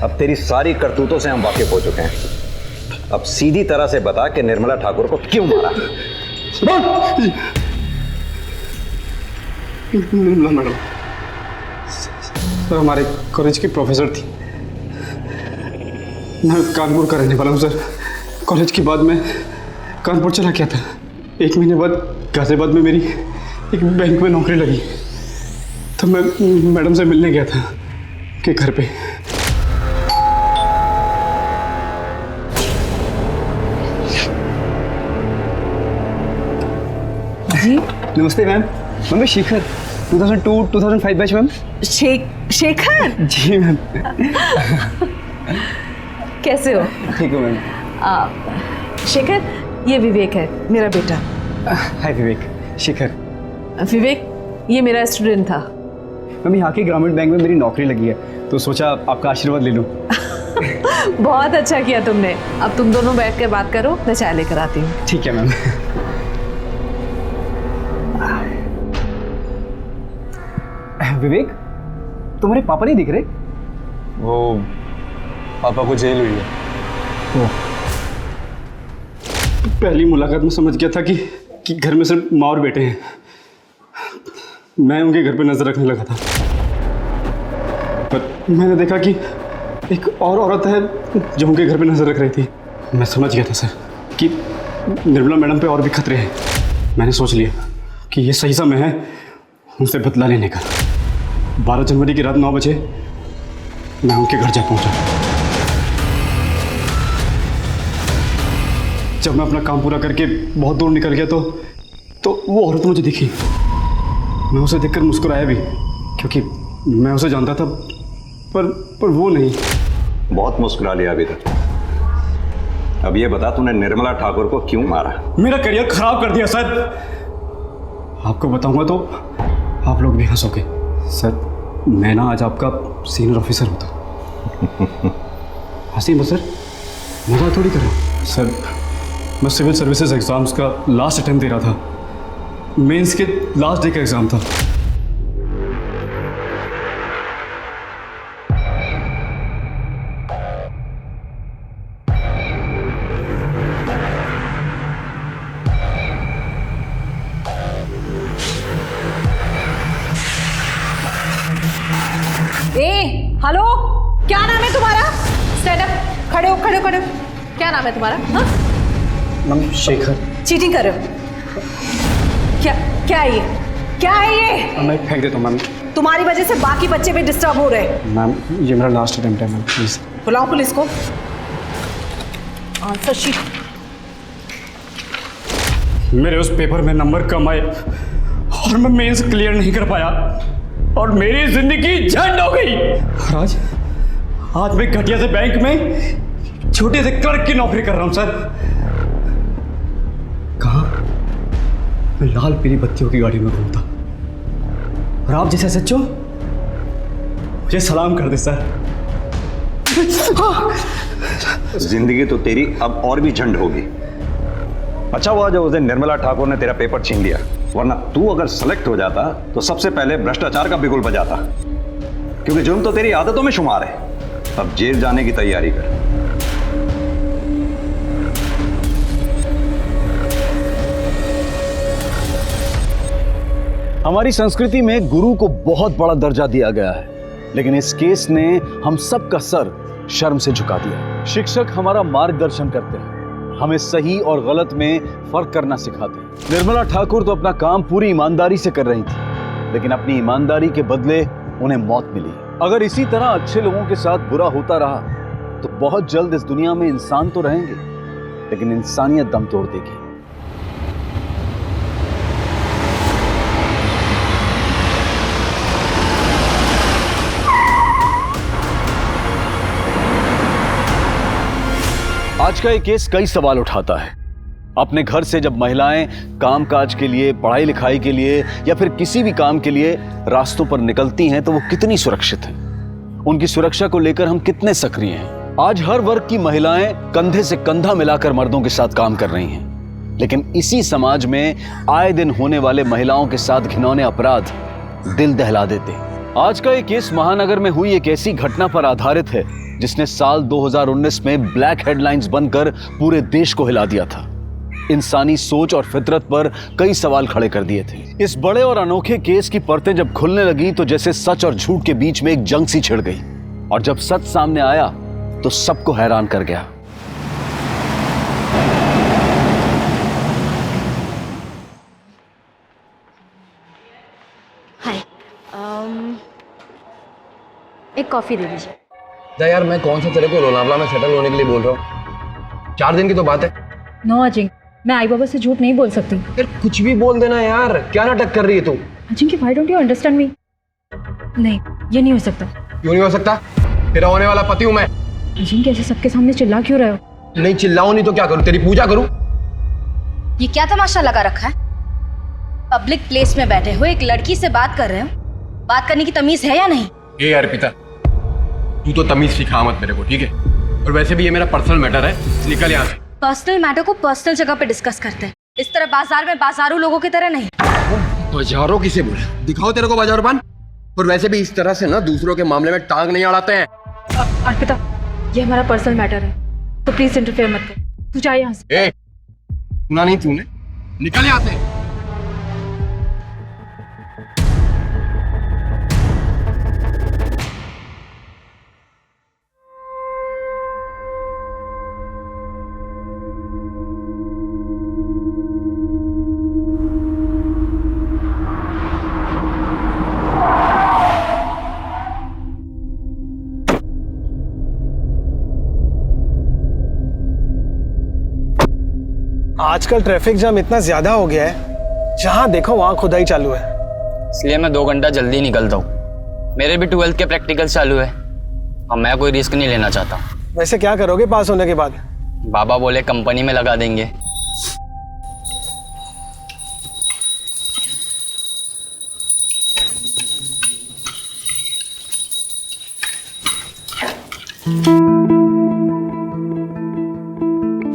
अब तेरी सारी करतूतों से हम वाकिफ हो चुके हैं। अब सीधी तरह से बता कि निर्मला ठाकुर को क्यों मारा? निर्मला मैडम सर हमारे कॉलेज की प्रोफेसर थी। मैं कानपुर का रहने वाला हूँ सर। कॉलेज के बाद मैं कानपुर चला गया था। 1 महीने बाद गाजियाबाद में मेरी एक बैंक में नौकरी लगी, तो मैं मैडम से मिलने गया था के घर पे। जी नमस्ते मैम। मैं Shekhar 2002-2005 batch ma'am. Shekhar ji ma'am. कैसे हो? ठीक हो मैम। शेखर, ये विवेक है, मेरा बेटा। हाय विवेक। शेखर। विवेक, ये मेरा स्टूडेंट था। मैम, यहाँ के ग्रामीण बैंक में मेरी नौकरी लगी है, तो सोचा आपका आशीर्वाद ले लूँ। बहुत अच्छा किया तुमने। अब तुम दोनों बैठ कर बात करो, मैं चाय लेकर आती हूँ। ठीक है मैम। विवेक, तुम्हारे पापा नहीं दिख रहे? वो पापा को जेल हुई है। पहली मुलाकात में समझ गया था कि घर में सिर्फ माँ और बेटे हैं। मैं उनके घर पे नजर रखने लगा था, पर मैंने देखा कि एक और औरत है जो उनके घर पे नजर रख रही थी। मैं समझ गया था सर कि निर्मला मैडम पे और भी खतरे हैं। मैंने सोच लिया कि ये सही समय है उनसे बदला लेने का। 12 जनवरी की रात 9 बजे मैं उनके घर जा पहुंचा। जब मैं अपना काम पूरा करके बहुत दूर निकल गया तो वो औरत मुझे दिखी। मैं उसे देखकर मुस्कुराया भी, क्योंकि मैं उसे जानता था, पर वो नहीं। बहुत मुस्कुरा लिया अभी तक। अब ये बता, तूने निर्मला ठाकुर को क्यों मारा? मेरा करियर खराब कर दिया सर। आपको बताऊंगा तो आप लोग भी हंसोगे सर। मैं ना आज आपका सीनियर ऑफिसर होता। हंसी मत सर, मजाक थोड़ी कर रहा हूं सर। मैं सिविल सर्विसेज एग्जाम्स का लास्ट अटेम्प्ट दे रहा था। मेंस के लास्ट डे का एग्जाम था। क्या नाम है तुम्हारा? स्टैंड अप, खड़े हो खड़े हो खड़े हो। क्या नाम है तुम्हारा? हाँ? मैम शेखर। चीटिंग कर रहे हो? क्या क्या है ये? क्या है ये? मैं फेंक देता हूँ मैम। तुम्हारी वजह से बाकी बच्चे भी डिस्टर्ब हो रहे हैं। मैम ये मेरा लास्ट अटेम्प्ट है मैम, प्लीज। बुलाओ पुलिस को। Answer sheet. मेरे उस पेपर में नंबर कम आए और मैं मेंस क्लियर नहीं कर पाया और मेरी जिंदगी झंड हो गई। आज मैं घटिया से बैंक में छोटे से क्लर्क की नौकरी कर रहा हूं सर। कहाँ मैं लाल पीली बत्तियों की गाड़ी में घूमता और आप जैसे सच्चो मुझे सलाम कर दे सर। जिंदगी तो तेरी अब और भी झंड होगी। अच्छा हुआ जो उस दिन निर्मला ठाकुर ने तेरा पेपर छीन लिया, वरना तू अगर सेलेक्ट हो जाता तो सबसे पहले भ्रष्टाचार का बिगुल बजाता, क्योंकि जुर्म तो तेरी आदतों में शुमार है। अब जेल जाने की तैयारी कर। हमारी संस्कृति में गुरु को बहुत बड़ा दर्जा दिया गया है, लेकिन इस केस ने हम सबका सर शर्म से झुका दिया। शिक्षक हमारा मार्गदर्शन करते हैं, हमें सही और गलत में फर्क करना सिखाते हैं। निर्मला ठाकुर तो अपना काम पूरी ईमानदारी से कर रही थी, लेकिन अपनी ईमानदारी के बदले उन्हें मौत मिली। अगर इसी तरह अच्छे लोगों के साथ बुरा होता रहा तो बहुत जल्द इस दुनिया में इंसान तो रहेंगे, लेकिन इंसानियत दम तोड़ देगी। आज का ये केस कई सवाल उठाता है। अपने घर से जब महिलाएं कामकाज के लिए, पढ़ाई लिखाई के लिए या फिर किसी भी काम के लिए रास्तों पर निकलती हैं तो वो कितनी सुरक्षित हैं? उनकी सुरक्षा को लेकर हम कितने सक्रिय हैं? आज हर वर्ग की महिलाएं कंधे से कंधा मिलाकर मर्दों के साथ काम कर रही हैं, लेकिन इसी समाज में आए दिन होने वाले महिलाओं के साथ घिनौने अपराध दिल दहला देते हैं। आज का ये केस महानगर में हुई एक ऐसी घटना पर आधारित है जिसने साल 2019 में ब्लैक हेडलाइंस बनकर पूरे देश को हिला दिया था। इंसानी सोच और फितरत पर कई सवाल खड़े कर दिए थे। इस बड़े और अनोखे केस की परतें जब खुलने लगी तो जैसे सच और झूठ के बीच में एक जंग सी छिड़ गई, और जब सच सामने आया तो सबको हैरान कर गया। हाय, एक कॉफी दे दीजिए। यार मैं कौन सा तेरे को लोनावला में सेटल होने के लिए बोल रहा हूँ, 4 दिन की तो बात है। नो अजिंक, मैं आई बाबा से झूठ नहीं बोल सकती। यार कुछ भी बोल देना यार, क्या नाटक कर रही है तू? Ajinkya, why don't you understand me? नहीं, ये नहीं हो सकता। क्यों नहीं हो सकता? तेरा होने वाला पति हूँ मैं। अजिंक्य, ऐसे सबके सामने चिल्ला क्यों रहे हो? नहीं चिल्लाऊं नहीं तो क्या करूँ? तेरी पूजा करूँ? ये क्या तमाशा लगा रखा है? पब्लिक प्लेस में बैठे हो, एक लड़की से बात कर रहे हो, बात करने की तमीज है या नहीं? ए अर्पिता, तू तो तमीज सिखा मत मेरे को, ठीक है? और वैसे भी ये मेरा पर्सनल मैटर है, निकल यहाँ से। पर्सनल मैटर को पर्सनल जगह पे डिस्कस करते हैं, इस तरह बाजार में बाजारू लोगों की तरह नहीं। बाजारों किसे बोला? दिखाओ तेरे को बाजारबान। और वैसे भी इस तरह से ना दूसरों के मामले में टांग नहीं अड़ाते हैं। अर्पिता, ये हमारा पर्सनल मैटर है, तो प्लीज इंटरफेयर मत कर। तू जा यहाँ से। ए, सुना नहीं तूने? निकल यहाँ से। आजकल ट्रैफिक जाम इतना ज्यादा हो गया है, जहां देखो वहां खुदाई चालू है। इसलिए मैं 2 घंटा जल्दी निकलता हूँ। मेरे भी 12th के प्रैक्टिकल्स चालू है और मैं कोई रिस्क नहीं लेना चाहता। वैसे क्या करोगे पास होने के बाद? बाबा बोले कंपनी में लगा देंगे।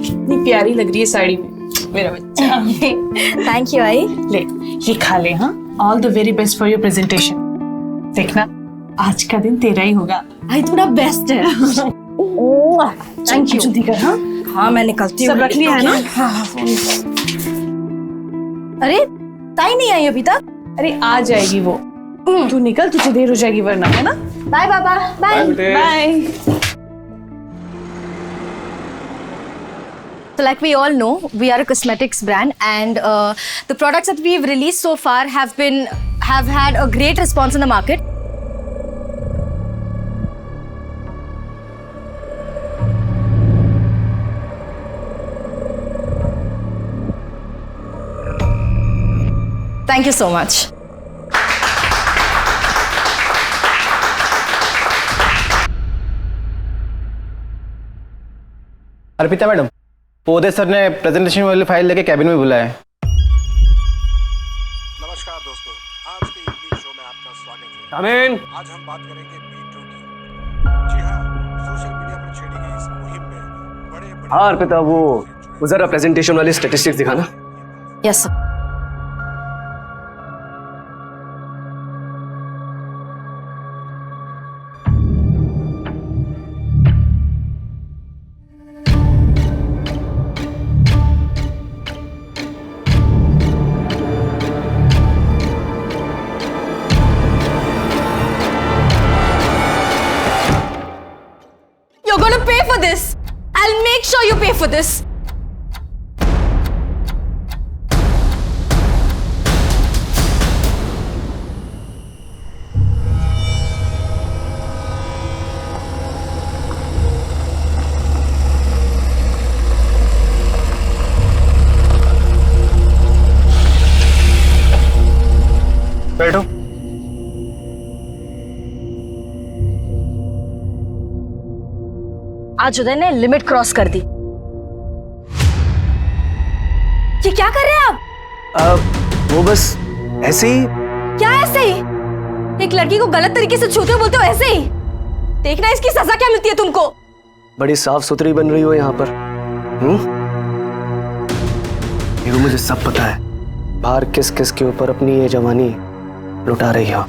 इतनी प्यारी लग रही है साड़ी में मेरा बच्चा। थैंक यू आई। ले ये खा ले। हाँ, all the very best for your presentation. देखना आज का दिन तेरा ही होगा। आई थोड़ा बेस्ट है। Thank you. जल्दी कर। हाँ हाँ, मैं निकलती हूँ। सब रख लिया है ना? हाँ। अरे ताई नहीं आई अभी तक? अरे आ जाएगी वो, तू निकल, तुझे देर हो जाएगी वरना, है ना? बाय बाबा। Bye bye. So like we all know, we are a cosmetics brand, and the products that we've released so far have had a great response in the market. Thank you so much. Arpita madam, Pode sir ने presentation वाली file लेके cabin में बुलाया है। नमस्कार दोस्तों, आज के इवनिंग शो में आपका स्वागत है। आमीन। आज हम बात करेंगे मीटू की। जी हाँ, सोशल मीडिया पर छेड़ी गई इस मुहिम में बड़े हाँ अर्पिता, वो जरा प्रेजेंटेशन वाली स्टैटिस्टिक्स दिखाना। Yes sir. You're gonna pay for this. I'll make sure you pay for this. बैठो। आज उदय ने लिमिट क्रॉस कर दी। ये क्या कर रहे हैं आप? वो बस ऐसे ही। क्या ऐसे ही? एक लड़की को गलत तरीके से छूते हो बोलते हो ऐसे ही? देखना इसकी सजा क्या मिलती है तुमको। बड़ी साफ सुथरी बन रही हो यहाँ पर। ये मुझे सब पता है, बाहर किस किस के ऊपर अपनी ये जवानी लुटा रही हो।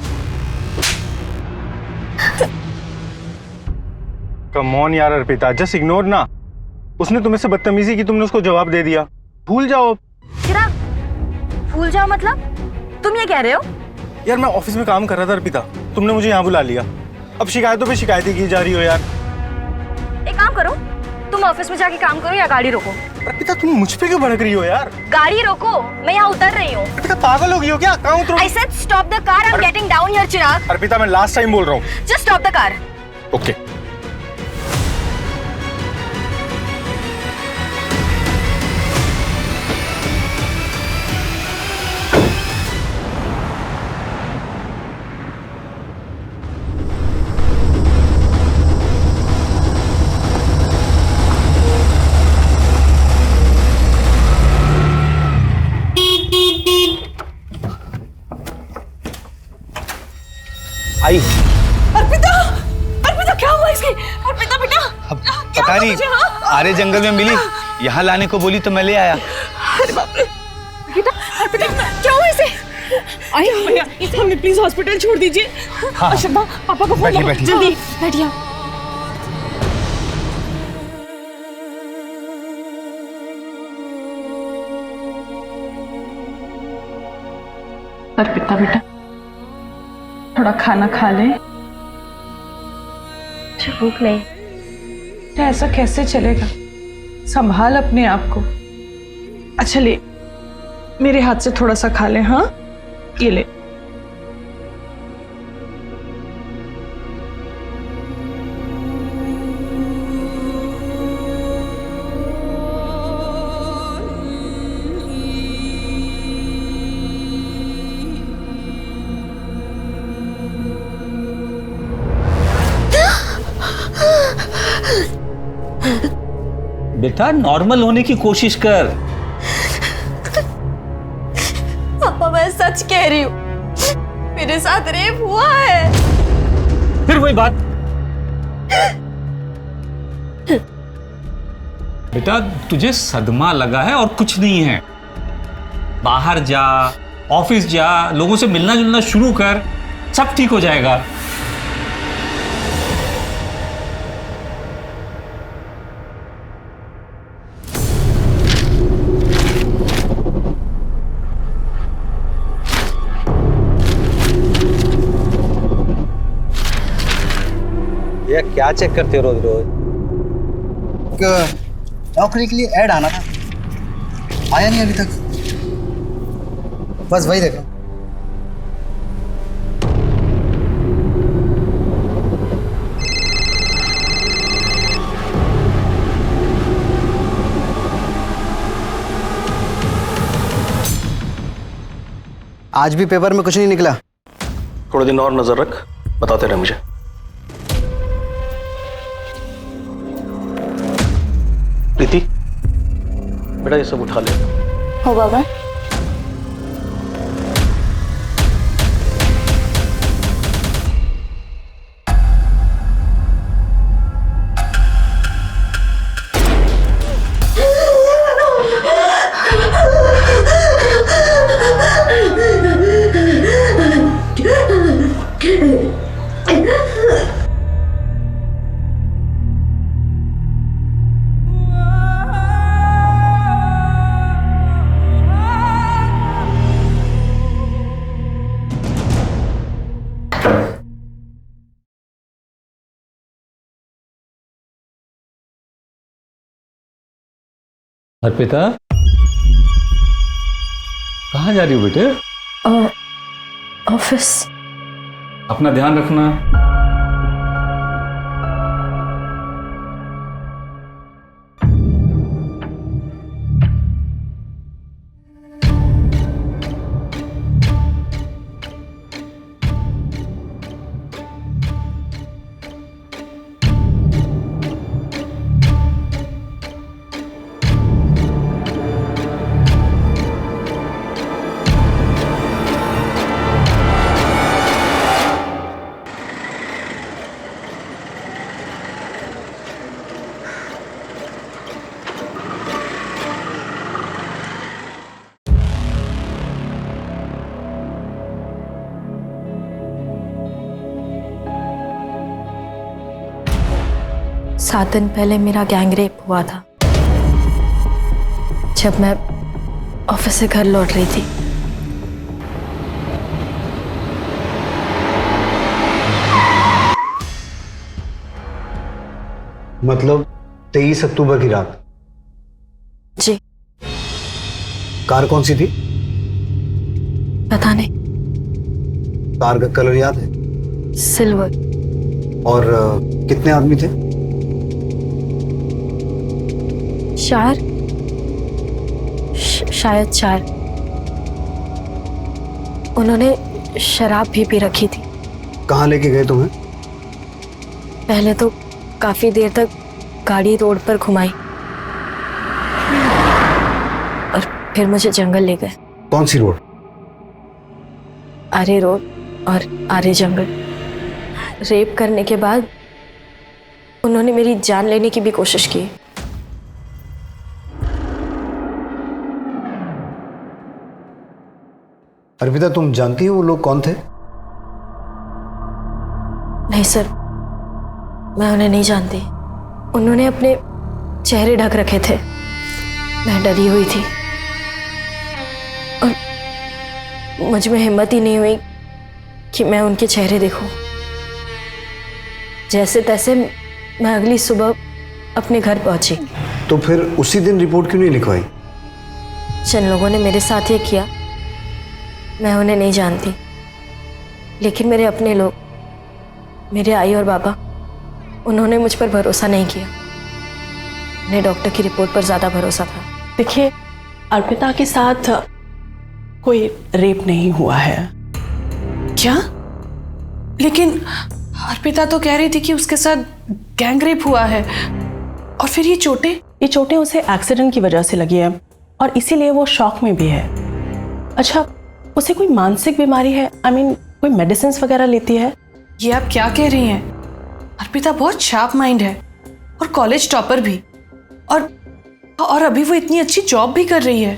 कम ऑन यार अर्पिता, जस्ट इग्नोर ना। उसने तुम्हें से बदतमीजी की, तुमने उसको जवाब दे दिया। भूल जाओ। चिराग, भूल जाओ मतलब? तुम ये कह रहे हो? यार मैं ऑफिस में काम कर रहा था अर्पिता, तुमने मुझे यहाँ बुला लिया। अब शिकायतों पे शिकायतें की जा रही हो यार। एक काम करो, तुम ऑफिस में जाके काम करो या गाड़ी रोको। अर्पिता तुम मुझ पे क्यों भड़क रही हो यार? गाड़ी रोको, मैं यहाँ उतर रही हूँ। अर्पिता पागल हो गई हो क्या? कहाँ उतरूं? I said stop the car, I'm getting down here, चिराग। अर्पिता मैं लास्ट टाइम बोल रहा हूँ। Just stop the car. Okay. आई। अर्पिता, अर्पिता क्या हुआ इसकी? अर्पिता बेटा, अब पता नहीं, आरे जंगल में मिली, यहाँ लाने को बोली तो मैं ले आया। अरे बाप रे। अर्पिता, अर्पिता क्या हुआ इसे? आई भैया, इसे हमें प्लीज हॉस्पिटल छोड़ दीजिए। हाँ। अशोका, पापा को फोन करो जल्दी। बैठिए। अर्पिता बेटा, थोड़ा खाना खा ले। भूख नहीं। तो ऐसा कैसे चलेगा? संभाल अपने आप को। अच्छा ले, मेरे हाथ से थोड़ा सा खा ले। हाँ, ये ले। बेटा नॉर्मल होने की कोशिश कर। पापा मैं सच कह रही हूँ, मेरे साथ रेप हुआ है। फिर वही बात। बेटा तुझे सदमा लगा है और कुछ नहीं है। बाहर जा, ऑफिस जा, लोगों से मिलना जुलना शुरू कर, सब ठीक हो जाएगा। क्या चेक करते हो रोज रोज? नौकरी के लिए ऐड आना था, आया नहीं अभी तक, बस वही देखो। आज भी पेपर में कुछ नहीं निकला। थोड़े दिन और नजर रख, बताते रहे मुझे। प्रीति, बेटा ये सब उठा ले। हो बाबा। अर्पिता, कहाँ जा रही हो बेटे? ऑफिस। अपना ध्यान रखना। सात दिन पहले मेरा गैंगरेप हुआ था, जब मैं ऑफिस से घर लौट रही थी। मतलब 23 अक्टूबर की रात? जी। कार कौन सी थी? पता नहीं। कार का कलर याद है? सिल्वर। और कितने आदमी थे? शायद 4। उन्होंने शराब भी पी रखी थी। कहाँ लेके गए तुम्हें? पहले तो काफी देर तक गाड़ी रोड पर घुमाई और फिर मुझे जंगल ले गए। कौन सी रोड? आरे रोड और आरे जंगल। रेप करने के बाद उन्होंने मेरी जान लेने की भी कोशिश की। अर्पिता, तुम जानती हो वो लोग कौन थे? नहीं सर, मैं उन्हें नहीं जानती। उन्होंने अपने चेहरे ढक रखे थे। मैं डरी हुई थी और मुझ में हिम्मत ही नहीं हुई कि मैं उनके चेहरे देखूं। जैसे तैसे मैं अगली सुबह अपने घर पहुंची। तो फिर उसी दिन रिपोर्ट क्यों नहीं लिखवाई? जिन लोगों ने मेरे साथ ये किया, मैं उन्हें नहीं जानती, लेकिन मेरे अपने लोग, मेरे आई और बाबा, उन्होंने मुझ पर भरोसा नहीं किया। उन्हें डॉक्टर की रिपोर्ट पर ज़्यादा भरोसा था। देखिए, अर्पिता के साथ कोई रेप नहीं हुआ है। क्या? लेकिन अर्पिता तो कह रही थी कि उसके साथ गैंगरेप हुआ है। और फिर ये चोटें उसे एक्सीडेंट की वजह से लगी है और इसीलिए वो शॉक में भी है। अच्छा, उसे कोई मानसिक बीमारी है? कोई मेडिसिन वगैरह लेती है? ये आप क्या कह रही हैं? अर्पिता बहुत शार्प माइंड है और कॉलेज टॉपर भी, और अभी वो इतनी अच्छी जॉब भी कर रही है।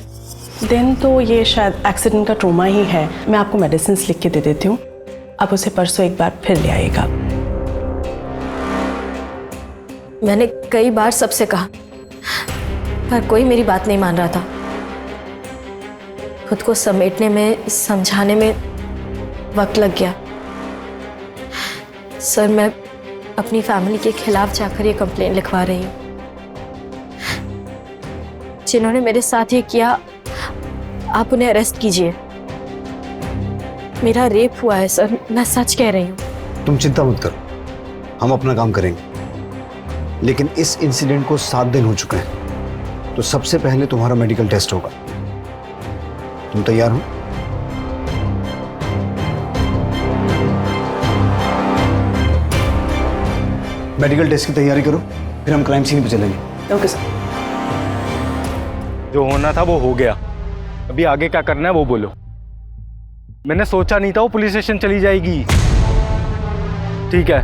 दिन तो ये शायद एक्सीडेंट का ट्रोमा ही है। मैं आपको मेडिसिन लिख के दे देती हूँ, आप उसे परसों एक बार फिर ले आइएगा। मैंने कई बार सबसे कहा, पर कोई मेरी बात नहीं मान रहा था। खुद को समेटने में, समझाने में वक्त लग गया। सर, मैं अपनी फैमिली के खिलाफ जाकर ये कंप्लेन लिखवा रही हूँ। जिन्होंने मेरे साथ ये किया, आप उन्हें अरेस्ट कीजिए। मेरा रेप हुआ है सर, मैं सच कह रही हूँ। तुम चिंता मत करो, हम अपना काम करेंगे। लेकिन इस इंसिडेंट को 7 दिन हो चुके हैं, तो सबसे पहले तुम्हारा मेडिकल टेस्ट होगा। तुम तैयार हो? मेडिकल टेस्ट की तैयारी करो, फिर हम क्राइम सीन पे चलेंगे। Okay sir. जो होना था वो हो गया, अभी आगे क्या करना है वो बोलो। मैंने सोचा नहीं था वो पुलिस स्टेशन चली जाएगी। ठीक है,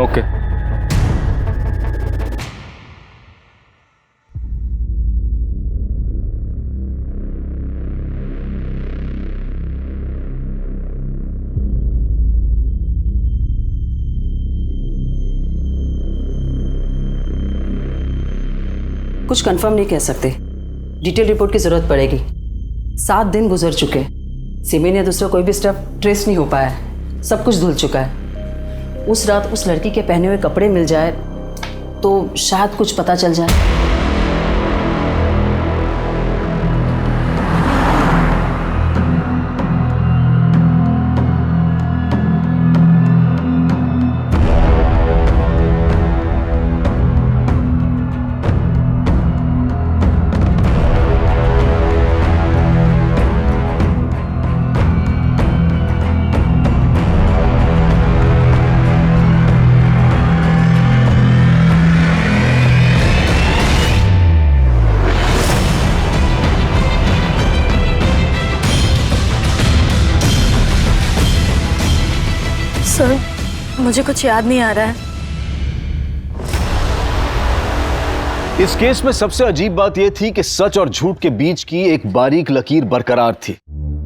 ओके। कुछ कंफर्म नहीं कह सकते, डिटेल रिपोर्ट की जरूरत पड़ेगी। 7 दिन गुजर चुके, सीमेन या दूसरा कोई भी स्टेप ट्रेस नहीं हो पाया है, सब कुछ धुल चुका है। उस रात उस लड़की के पहने हुए कपड़े मिल जाए तो शायद कुछ पता चल जाए। सर, मुझे कुछ याद नहीं आ रहा है। इस केस में सबसे अजीब बात यह थी कि सच और झूठ के बीच की एक बारीक लकीर बरकरार थी।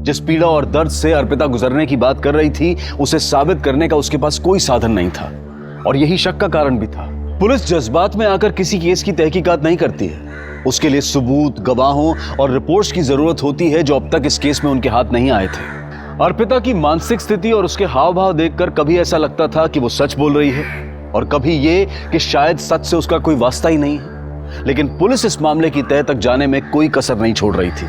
जिस पीड़ा और दर्द से अर्पिता गुजरने की बात कर रही थी, उसे साबित करने का उसके पास कोई साधन नहीं था, और यही शक का कारण भी था। पुलिस जज्बात में आकर किसी केस की तहकीकात नहीं करती है, उसके लिए सबूत, गवाहों और रिपोर्ट्स की जरूरत होती है, जो अब तक इस केस में उनके हाथ नहीं आए थे। अर्पिता की मानसिक स्थिति और उसके हाव भाव देखकर कभी ऐसा लगता था कि वो सच बोल रही है, और कभी ये कि शायद सच से उसका कोई वास्ता ही नहीं है। लेकिन पुलिस इस मामले की तह तक जाने में कोई कसर नहीं छोड़ रही थी।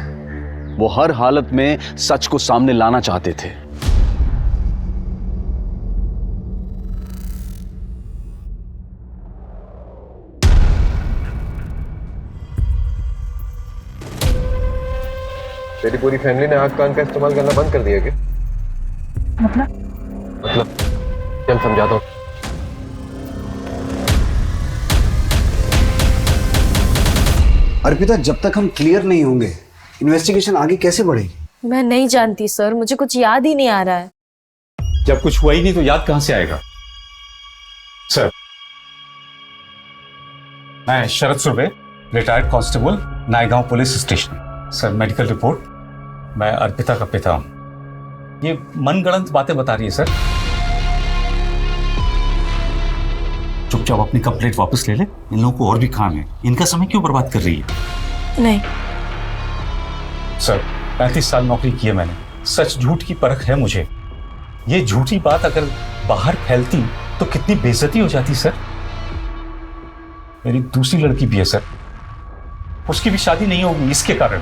वो हर हालत में सच को सामने लाना चाहते थे। तेरी पूरी फैमिली ने आग कान का इस्तेमाल करना बंद कर दिया क्या? मतलब चल समझाता हूँ। अर्पिता, जब तक हम क्लियर नहीं होंगे इन्वेस्टिगेशन आगे कैसे बढ़ेगी? मैं नहीं जानती सर, मुझे कुछ याद ही नहीं आ रहा है। जब कुछ हुआ ही नहीं तो याद कहां से आएगा? सर, मैं Sharad Surve, retired constable, Naigaon police station. Sir, medical report, मैं अर्पिता का पिता हूं। ये मनगढ़ंत बातें बता रही है सर। चुपचाप अपनी कंप्लेंट वापस ले ले, इन लोगों को और भी काम है, इनका समय क्यों बर्बाद कर रही है? नहीं सर, 35 साल नौकरी की है मैंने, सच झूठ की परख है मुझे। ये झूठी बात अगर बाहर फैलती तो कितनी बेइज्जती हो जाती सर। मेरी दूसरी लड़की भी है सर, उसकी भी शादी नहीं होगी इसके कारण।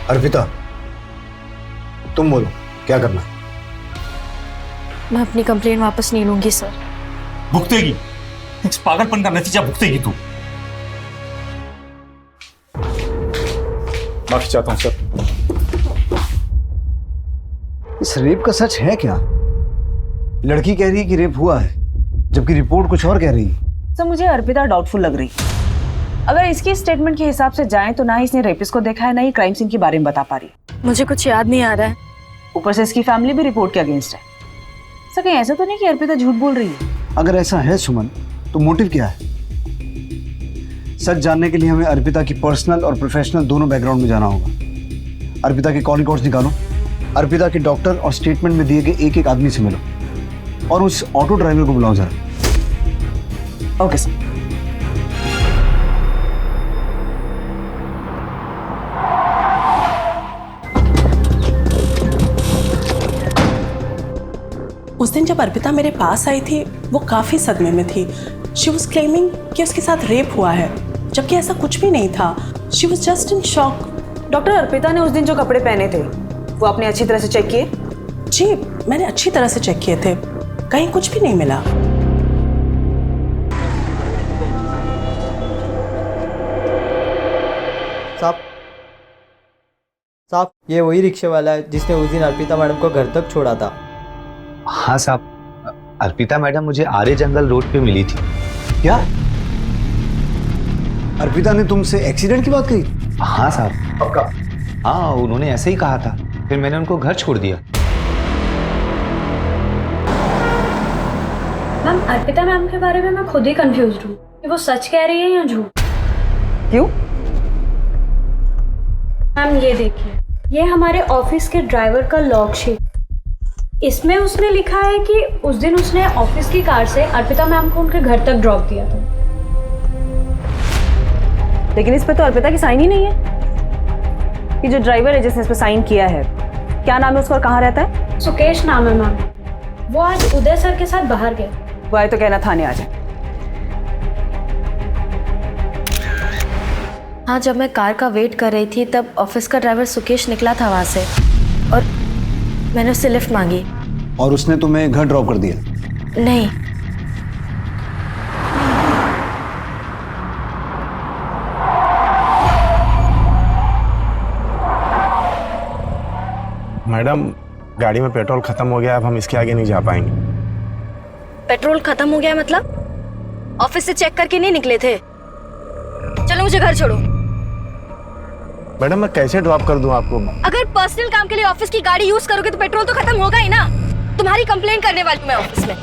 अर्पिता, तुम बोलो क्या करना है? मैं अपनी कंप्लेंट वापस नहीं लूंगी सर। भुगतेगी, इस पागलपन का नतीजा भुगतेगी तू। माफी चाहता हूं सर। इस रेप का सच है क्या? लड़की कह रही है कि रेप हुआ है, जबकि रिपोर्ट कुछ और कह रही है। सर, मुझे अर्पिता डाउटफुल लग रही। अगर इसकी स्टेटमेंट के हिसाब से जाएं तो ना ही इसने रेपिस्ट को देखा है, ना ही क्राइम सीन के बारे में बता पा रही। मुझे कुछ याद नहीं आ रहा है। ऊपर से इसकी फैमिली भी रिपोर्ट के अगेंस्ट है। सर, कहीं ऐसा तो नहीं कि अर्पिता झूठ बोल रही है? अगर ऐसा है सुमन, तो मोटिव क्या है? सच जानने के लिए हमें अर्पिता की पर्सनल और प्रोफेशनल दोनों बैकग्राउंड में जाना होगा। अर्पिता के कॉल रिकॉर्ड्स निकालो, अर्पिता के डॉक्टर और स्टेटमेंट में दिए गए एक एक आदमी से मिलो, और उस ऑटो ड्राइवर को बुलाओ जरा। Okay sir. उस दिन जब अर्पिता मेरे पास आई थी वो काफ़ी सदमे में थी। शी वॉज क्लेमिंग कि उसके साथ रेप हुआ है, जबकि ऐसा कुछ भी नहीं था। She was just in shock. Doctor, Arpita ने उस दिन जो कपड़े पहने थे वो आपने अच्छी तरह से चेक किए? जी, मैंने अच्छी तरह से चेक किए थे, कहीं कुछ भी नहीं मिला। साहब, ये वही रिक्शे वाला है जिसने उस दिन अर्पिता मैडम को घर तक छोड़ा था। हाँ साहब, अर्पिता मैडम मुझे आर्य जंगल रोड पे मिली थी। क्या अर्पिता ने तुमसे एक्सीडेंट की बात कही? हाँ साहब, पक्का। हाँ, उन्होंने ऐसे ही कहा था, फिर मैंने उनको घर छोड़ दिया। मैम, अर्पिता मैम के बारे में मैं खुद ही कंफ्यूज्ड हूँ कि वो सच कह रही है या झूठ। क्यों? मैम ये देखिए, ये हमारे ऑफिस के ड्राइवर का लॉग शीट। इसमें उसने लिखा है कि उस दिन उसने ऑफिस की कार से अर्पिता मैम को उनके घर तक ड्रॉप दिया था। लेकिन इस पे तो अर्पिता की साइन ही नहीं है। ये जो ड्राइवर है जिसने इस पे साइन किया है, क्या नाम है उसका और कहाँ रहता है? सुकेश नाम है मैम। वो आज उदय सर के साथ बाहर गए। वो आए तो कहना थाने आ जाए। हाँ, जब मैं कार का वेट कर रही थी तब ऑफिस का ड्राइवर सुकेश निकला था वहाँ से और मैंने उससे लिफ्ट मांगी। और उसने तुम्हें घर ड्रॉप कर दिया? नहीं। मैडम, गाड़ी में पेट्रोल खत्म हो गया, अब हम इसके आगे नहीं जा पाएंगे। पेट्रोल खत्म हो गया मतलब? ऑफिस से चेक करके नहीं निकले थे? चलो मुझे घर छोड़ो। मैडम, मैं कैसे ड्रॉप कर दूं आपको? अगर पर्सनल काम के लिए ऑफिस की गाड़ी यूज करोगे तो पेट्रोल तो खत्म होगा ही ना। तुम्हारी कंप्लेंट करने वाली हूं मैं ऑफिस में।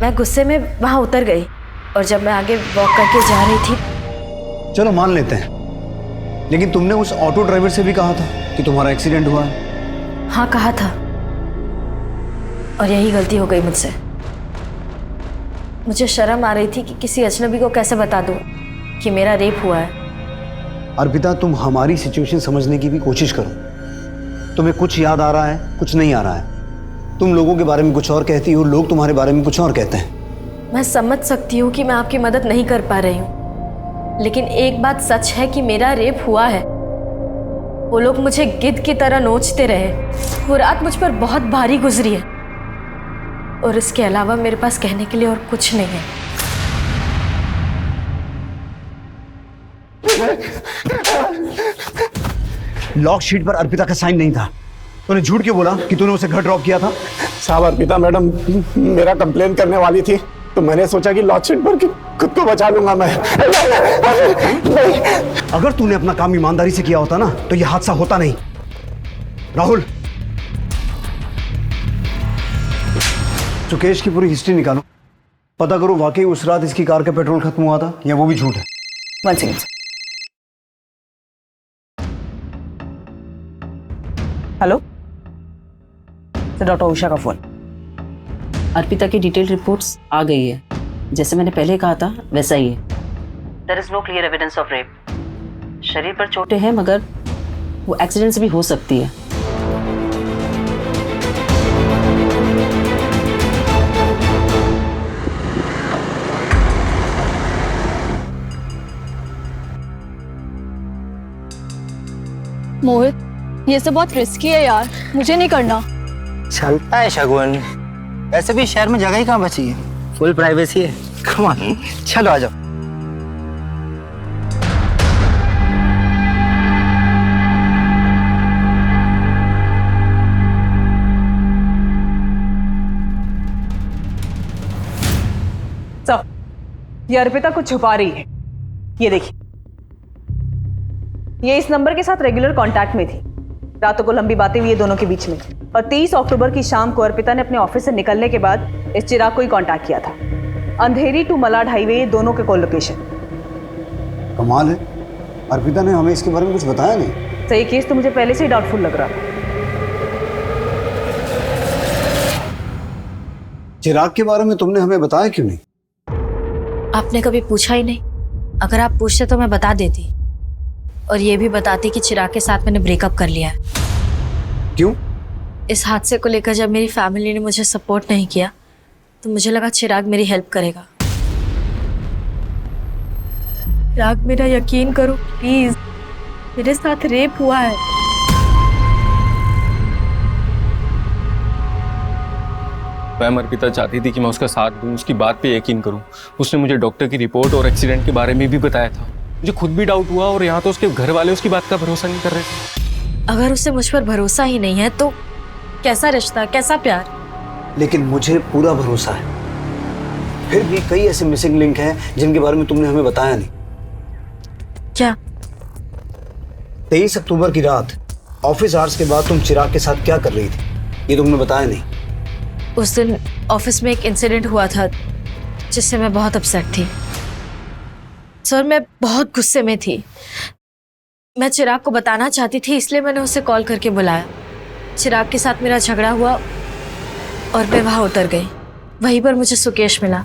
मैं गुस्से में वहां उतर गई और जब मैं आगे वॉक करके जा रही थी। चलो मान लेते हैं, लेकिन तुमने उस ऑटो ड्राइवर से भी कहा था कि तुम्हारा एक्सीडेंट हुआ है। हाँ, कहा था, और यही गलती हो गई मुझसे। मुझे शर्म आ रही थी कि किसी अजनबी को कैसे बता दूं कि मेरा रेप हुआ है। अर्पिता, तुम हमारी सिचुएशन समझने की भी कोशिश करो। तुम्हें कुछ याद आ रहा है, कुछ नहीं आ रहा है। तुम लोगों के बारे में कुछ और कहती हो, लोग तुम्हारे बारे में कुछ और कहते हैं। मैं समझ सकती हूँ कि मैं आपकी मदद नहीं कर पा रही हूँ, लेकिन एक बात सच है कि मेरा रेप हुआ है। वो लोग मुझे गिद्ध की तरह नोचते रहे। वो रात मुझ पर बहुत भारी गुजरी है और इसके अलावा मेरे पास कहने के लिए और कुछ नहीं है। लॉक शीट पर अर्पिता का साइन नहीं था। तूने झूठ क्यों बोला कि तूने उसे घर ड्रॉप किया था? साहब, अर्पिता मैडम मेरा कंप्लेन करने वाली थी तो मैंने सोचा कि लॉक शीट पर खुद को बचा लूंगा मैं। नहीं। अगर तूने अपना काम ईमानदारी से किया होता ना तो यह हादसा होता नहीं। राहुल, सुकेश की पूरी हिस्ट्री निकालो, पता करो वाकई उस रात इसकी कार का पेट्रोल खत्म हुआ था या वो भी झूठ है। One second. Hello sir, doctor Usha का फोन। अर्पिता की डिटेल रिपोर्ट्स आ गई है। जैसे मैंने पहले कहा था वैसा ही है। There is no clear evidence of rape. शरीर पर चोटें हैं मगर वो एक्सीडेंट से भी हो सकती है। मोहित, ये सब बहुत रिस्की है यार, मुझे नहीं करना। चलता है शगुन, वैसे भी शहर में जगह ही कहाँ बची है, फुल प्राइवेसी है। कम ऑन, चलो आ जाओ। ये अर्पिता कुछ छुपा रही है। ये देखिए, ये इस नंबर के साथ रेगुलर कांटेक्ट में थी। रातों को लंबी बातें हुई है दोनों के बीच में, और 23 अक्टूबर की शाम को अर्पिता ने अपने ऑफिस से निकलने के बाद इस चिराग को ही कांटेक्ट किया था। अंधेरी टू मलाड हाईवे, दोनों के कॉल लोकेशन। कमाल है, अर्पिता ने हमें इसके बारे में कुछ बताया नहीं। सही केस तो मुझे पहले से ही डाउटफुल लग रहा था। चिराग के बारे में तुमने हमें बताया क्यों नहीं? आपने कभी पूछा ही नहीं। अगर आप पूछते तो मैं बता देती, और ये भी बताती कि चिराग के साथ मैंने ब्रेकअप कर लिया है। क्यों? इस हादसे को लेकर जब मेरी फैमिली ने मुझे सपोर्ट नहीं किया तो मुझे लगा चिराग मेरी हेल्प करेगा। चिराग, मेरा यकीन करो प्लीज, मेरे साथ रेप हुआ है। मैम, अर्पिता चाहती थी कि मैं उसका साथ दूं, उसकी बात पे यकीन करूं। उसने मुझे डॉक्टर की रिपोर्ट और एक्सीडेंट के बारे में भी बताया था। मुझे खुद भी डाउट हुआ और यहाँ तो उसके घर वाले उसकी बात का भरोसा नहीं कर रहे थे। अगर उसे मुझ पर भरोसा ही नहीं है तो कैसा रिश्ता, कैसा प्यार? लेकिन मुझे पूरा भरोसा है। फिर भी कई ऐसे मिसिंग लिंक हैं जिनके बारे में तुमने हमें बताया नहीं। क्या? 23 अक्टूबर की रात ऑफिस आवर्स के बाद तुम चिराग के साथ क्या कर रही थी, ये तुमने बताया नहीं। उस दिन ऑफिस में एक इंसिडेंट हुआ था जिससे मैं बहुत अपसेट थी। सर, मैं बहुत गुस्से में थी। मैं चिराग को बताना चाहती थी, इसलिए मैंने उसे कॉल करके बुलाया। चिराग के साथ मेरा झगड़ा हुआ और मैं वहां उतर गई। वहीं पर मुझे सुकेश मिला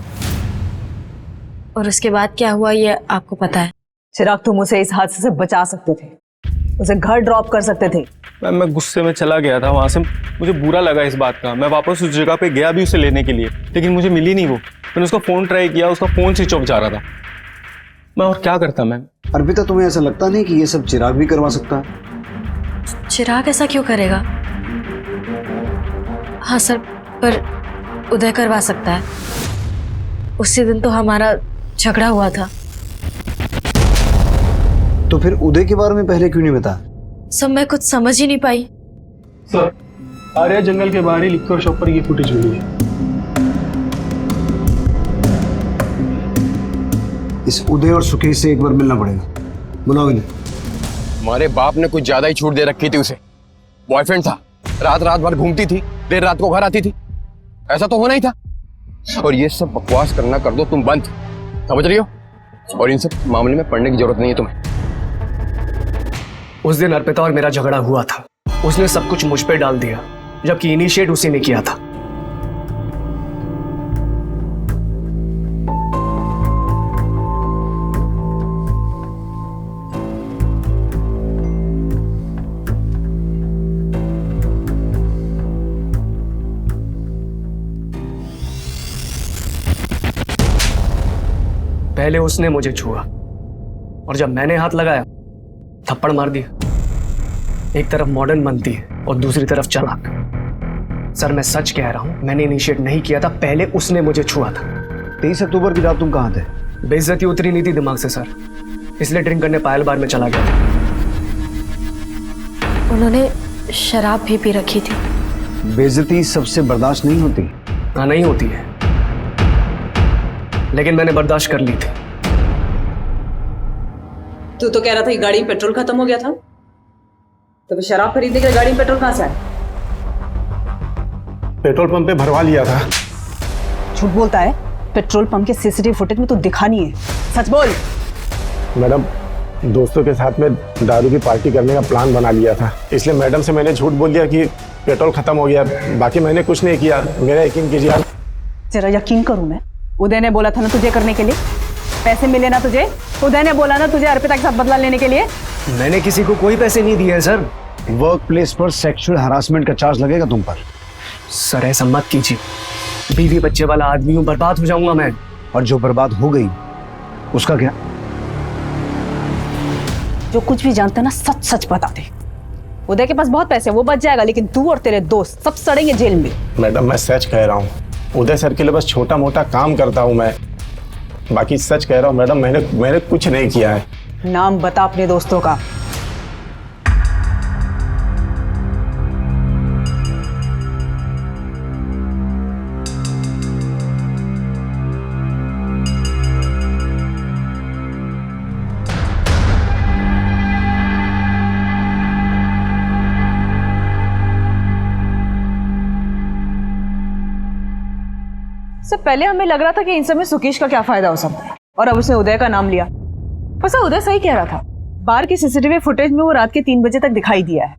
और उसके बाद क्या हुआ ये आपको पता है। चिराग, तुम उसे इस हादसे से बचा सकते थे, उसे घर ड्रॉप कर सकते थे। मैं गुस्से में चला गया था वहां से। मुझे बुरा लगा इस बात का। मैं वापस उस जगह पे गया भी उसे लेने के लिए, लेकिन मुझे मिली नहीं वो। मैंने उसका फोन ट्राई किया, उसका फोन स्विच ऑफ जा रहा था। मैं और क्या करता मैम? अर्पिता, तुम्हें ऐसा लगता नहीं कि ये सब चिराग भी करवा सकता है? चिराग ऐसा क्यों करेगा? हाँ सर, पर उदय करवा सकता है। उसी दिन तो हमारा झगड़ा हुआ था। तो फिर उदय के बारे में पहले क्यों नहीं बताया? सब मैं कुछ समझ ही नहीं पाई। सर, आर्या जंगल के बाहर ही लिक्कर शॉप पर ये फुटेज मिली है। इस उदय और सुकेश से एक बार मिलना पड़ेगा। बुलाओ इन्हें। हमारे बाप ने कुछ ज्यादा ही छूट दे रखी थी उसे। बॉयफ्रेंड था, रात रात भर घूमती थी, देर रात को घर आती थी। ऐसा तो होना ही था। और ये सब बकवास करना कर दो तुम बंद, समझ रही हो? और इन सब मामले में पढ़ने की जरूरत नहीं है तुम्हें। उस दिन अर्पिता और मेरा झगड़ा हुआ था। उसने सब कुछ मुझ पे डाल दिया, जबकि इनिशिएट उसी ने किया था। पहले उसने मुझे छुआ और जब मैंने हाथ लगाया थप्पड़ मार दिया। एक तरफ मॉडर्न बनती है और दूसरी तरफ चालाक। सर, मैं सच कह रहा हूं, मैंने इनिशिएट नहीं किया था, पहले उसने मुझे छुआ था। 23 अक्टूबर की रात तुम कहां थे? बेइज्जती उतरी नहीं थी दिमाग से सर, इसलिए ड्रिंक करने पायल बार में चला गया था। उन्होंने शराब भी पी रखी थी। बेइज्जती सबसे बर्दाश्त नहीं होती। हाँ, नहीं होती है, लेकिन मैंने बर्दाश्त कर ली थी। तू तो कह रहा था कि गाड़ी में पेट्रोल खत्म हो गया था, तो फिर शराब खरीदने के लिए गाड़ी में पेट्रोल कहां से आया? पेट्रोल पंप पे भरवा लिया था। झूठ बोलता है। पेट्रोल पंप के सीसीटीवी फुटेज में तो दिखा नहीं है, सच बोल। मैडम, दोस्तों के साथ में दारू की पार्टी करने का प्लान बना लिया था, इसलिए मैडम से मैंने झूठ बोल दिया कि पेट्रोल खत्म हो गया। बाकी मैंने कुछ नहीं किया, मेरा यकीन कीजिए आप। तेरा यकीन करूं मैं? उदय ने बोला था ना तुझे करने के लिए, पैसे मिले ना तुझे। उदय ने बोला ना तुझे अर्पिता के साथ बदला लेने के लिए। मैंने किसी को कोई पैसे नहीं दिए हैं सर। वर्क प्लेस पर सेक्सुअल हरासमेंट का चार्ज लगेगा तुम पर। सर, ऐसा मत कीजिए। बीवी बच्चे वाला आदमी हूं, बर्बाद हो जाऊंगा मैं। और जो बर्बाद हो गई उसका क्या? जो कुछ भी जानते ना सच सच बता दे। उदय के पास बहुत पैसे, वो बच जाएगा, लेकिन तू और तेरे दोस्त सब सड़ेंगे जेल में। मैडम, मैं सच कह रहा हूँ, उदय सर के लिए बस छोटा मोटा काम करता हूँ मैं। बाकी सच कह रहा हूँ मैडम, मैंने कुछ नहीं किया है। नाम बता अपने दोस्तों का। इससे पहले हमें लग रहा था कि इन सब में सुकेश का क्या फायदा हो सकता है, और अब उसने उदय का नाम लिया। बस उदय सही कह रहा था, बार की सीसीटीवी फुटेज में वो रात के 3 बजे तक दिखाई दिया है।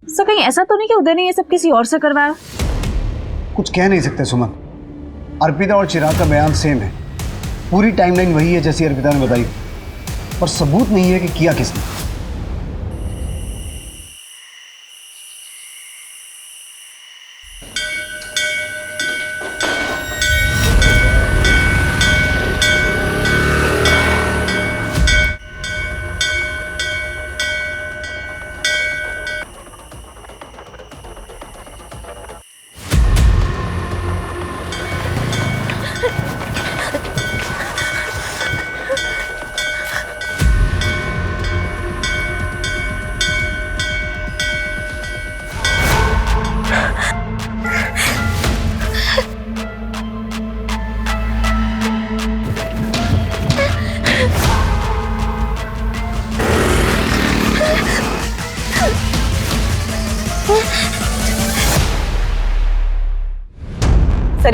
सर, कहीं ऐसा तो नहीं कि उदय ने ये सब किसी और से करवाया? कुछ कह नहीं सकते सुमन। अर्पिता और चिराग का बयान सेम है, पूरी टाइमलाइन वही है जैसी अर्पिता ने बताई, पर सबूत नहीं है कि किया किसने।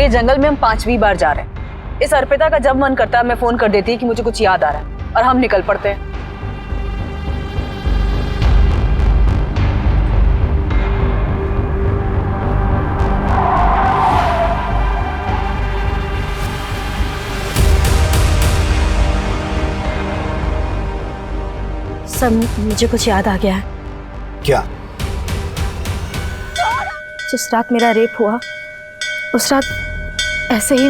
ये जंगल में हम 5वीं बार जा रहे हैं। इस अर्पिता का जब मन करता है मैं फोन कर देती है कि मुझे कुछ याद आ रहा है और हम निकल पड़ते हैं। सर मुझे कुछ याद आ गया है। क्या? जिस रात मेरा रेप हुआ उस रात ऐसे ही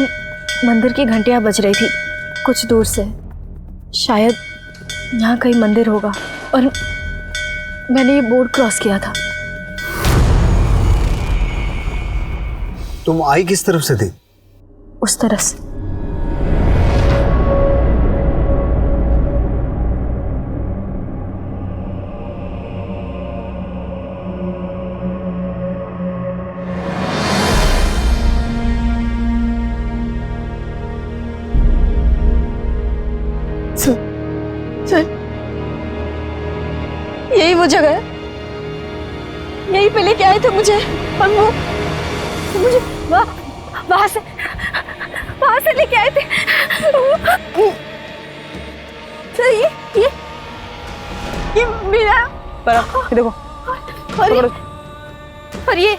मंदिर की घंटियां बज रही थी कुछ दूर से। शायद यहाँ कहीं मंदिर होगा और मैंने ये बोर्ड क्रॉस किया था। तुम आई किस तरफ से थी? उस तरह से। सर यही वो जगह है, यही पे लेके आए थे मुझे और वो मुझे वहां से लेके आए थे। सर ये मेरा देखो और ये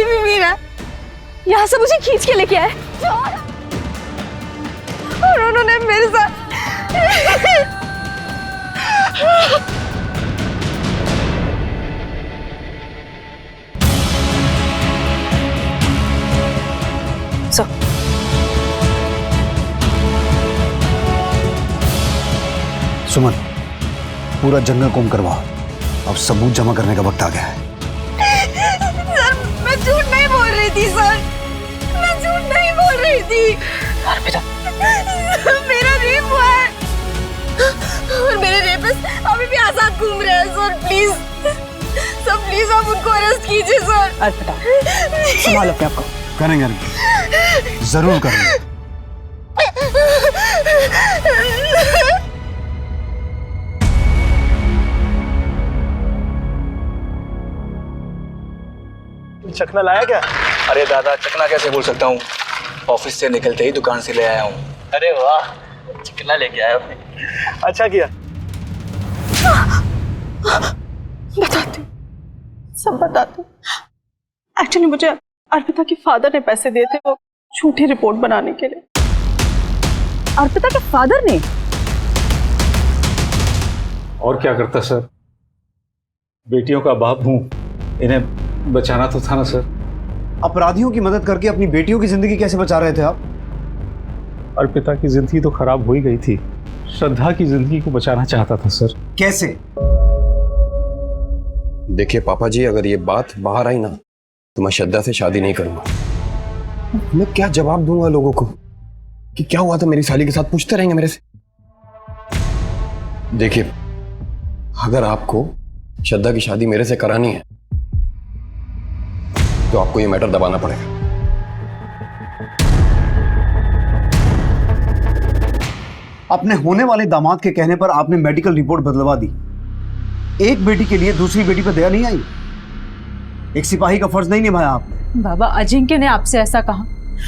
भी मेरा। यहाँ से मुझे खींच के लेके आए और उन्होंने मेरे साथ सुमन, पूरा जंगल कोम करवाओ। अब सबूत जमा करने का वक्त आ गया है। सर मैं झूठ नहीं बोल रही थी सर, मैं झूठ नहीं बोल रही थी। अर्पिता मेरा रेप हुआ है और मेरे रेपिस्ट अभी भी आजाद घूम रहे हैं। सर प्लीज आप उनको अरेस्ट कीजिए सर। अर्पिता संभालो अपने आप को। करेंगे, जरूर करेंगे। चखना लाया क्या? अरे दादा चखना कैसे बोल सकता हूँ, ऑफिस से निकलते ही दुकान से ले आया हूँ। अरे वाह, चखना लेके आया आपने, अच्छा किया। बताती हूँ, सब बताती हूँ। एक्चुअली मुझे अर्पिता के फादर ने पैसे दिए थे वो झूठी रिपोर्ट बनाने के लिए। अर्पिता के फादर ने? और क्या करता सर, बेटियों का बाप हूं, इन्हें बचाना तो था ना सर। अपराधियों की मदद करके अपनी बेटियों की जिंदगी कैसे बचा रहे थे आप? अर्पिता की जिंदगी तो खराब हो ही गई थी, श्रद्धा की जिंदगी को बचाना चाहता था सर। कैसे? देखिए पापा जी, अगर ये बात बाहर आई ना तो मैं श्रद्धा से शादी नहीं करूंगा। मैं क्या जवाब दूंगा लोगों को कि क्या हुआ था मेरी साली के साथ, पूछते रहेंगे मेरे से। देखिए अगर आपको श्रद्धा की शादी मेरे से करानी है तो आपको ये मैटर दबाना पड़ेगा। अपने होने वाले दामाद के कहने पर आपने मेडिकल रिपोर्ट बदलवा दी। एक बेटी के लिए दूसरी बेटी पर दया नहीं आई? एक सिपाही का फर्ज नहीं निभाया आपने? बाबा अजिंक्य ने आपसे ऐसा कहा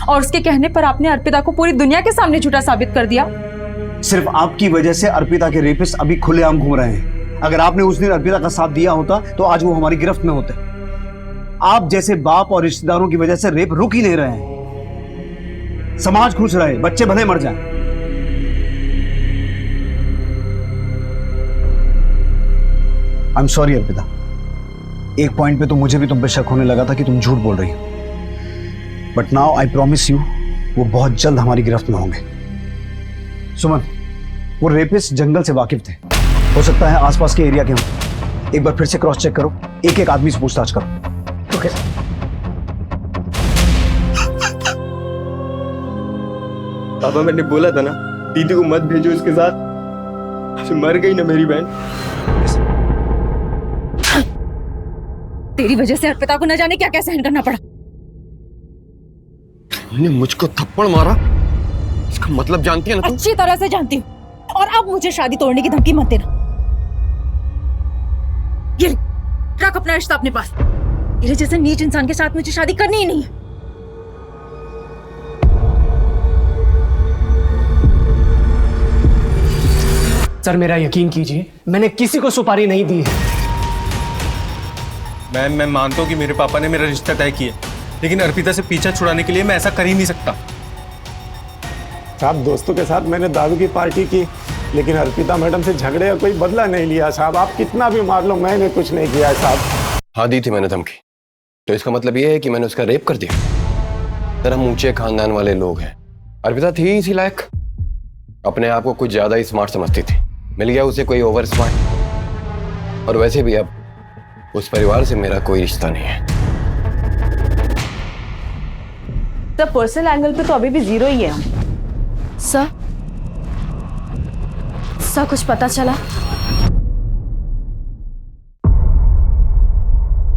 और उसके कहने पर आपने अर्पिता को पूरी दुनिया के सामने झूठा साबित कर दिया। सिर्फ आपकी वजह से अर्पिता के रेपिस्ट अभी खुलेआम घूम रहे हैं। अगर आपने उस दिन अर्पिता का साथ दिया होता तो आज वो हमारी गिरफ्त में होते। आप जैसे बाप और रिश्तेदारों की वजह से रेप रुक ही नहीं रहे हैं। समाज खुश रहे, बच्चे भले मर जाएं। आई एम सॉरी अर्पिता, एक पॉइंट पे तो मुझे भी तुम पे शक होने लगा था कि तुम झूठ बोल रही हो, but now I promise you वो बहुत जल्द हमारी गिरफ्त में होंगे। सुमन, वो रेपिस्ट जंगल से वाकिफ थे, हो सकता है आसपास के एरिया के हों। एक बार फिर से क्रॉस चेक करो, एक एक आदमी से पूछताछ करो। ओके पापा मैंने बोला था ना दीदी को मत भेजो इसके साथ, मर गई ना मेरी बहन। तेरी वजह से अर्पिता को न जाने क्या क्या सहन करना पड़ा। तुमने मुझको थप्पड़ मारा, इसका मतलब जानती है ना तुम? अच्छी तरह से जानती हूँ, और अब मुझे शादी तोड़ने की धमकी मत देना। ये रख अपना रिश्ता अपने पास। तेरे जैसे नीच इंसान के साथ मुझे शादी करनी ही नहीं है। सर मेरा यकीन कीजिए, मैंने किसी को सुपारी नहीं दी है। मैं मानता हूँ कि मेरे पापा ने मेरा रिश्ता तय किया, लेकिन अर्पिता से पीछा छुड़ाने के लिए मैं ऐसा कर ही नहीं सकता। साहब दोस्तों के साथ मैंने दारू की पार्टी की, लेकिन अर्पिता मैडम से झगड़े का कोई बदला नहीं लिया साहब। आप कितना भी मार लो, मैंने कुछ नहीं किया साहब। हाँ दी थी मैंने धमकी, तो इसका मतलब ये है कि मैंने उसका रेप कर दिया। सर हम ऊंचे खानदान वाले लोग हैं, अर्पिता थी इसी लायक, अपने आप को कुछ ज्यादा ही स्मार्ट समझती थी, मिल गया उसे कोई ओवर स्मार्ट। और वैसे भी अब उस परिवार से मेरा कोई रिश्ता नहीं है। सर पर्सनल एंगल पे तो अभी भी 0 ही है हम। सर कुछ पता चला?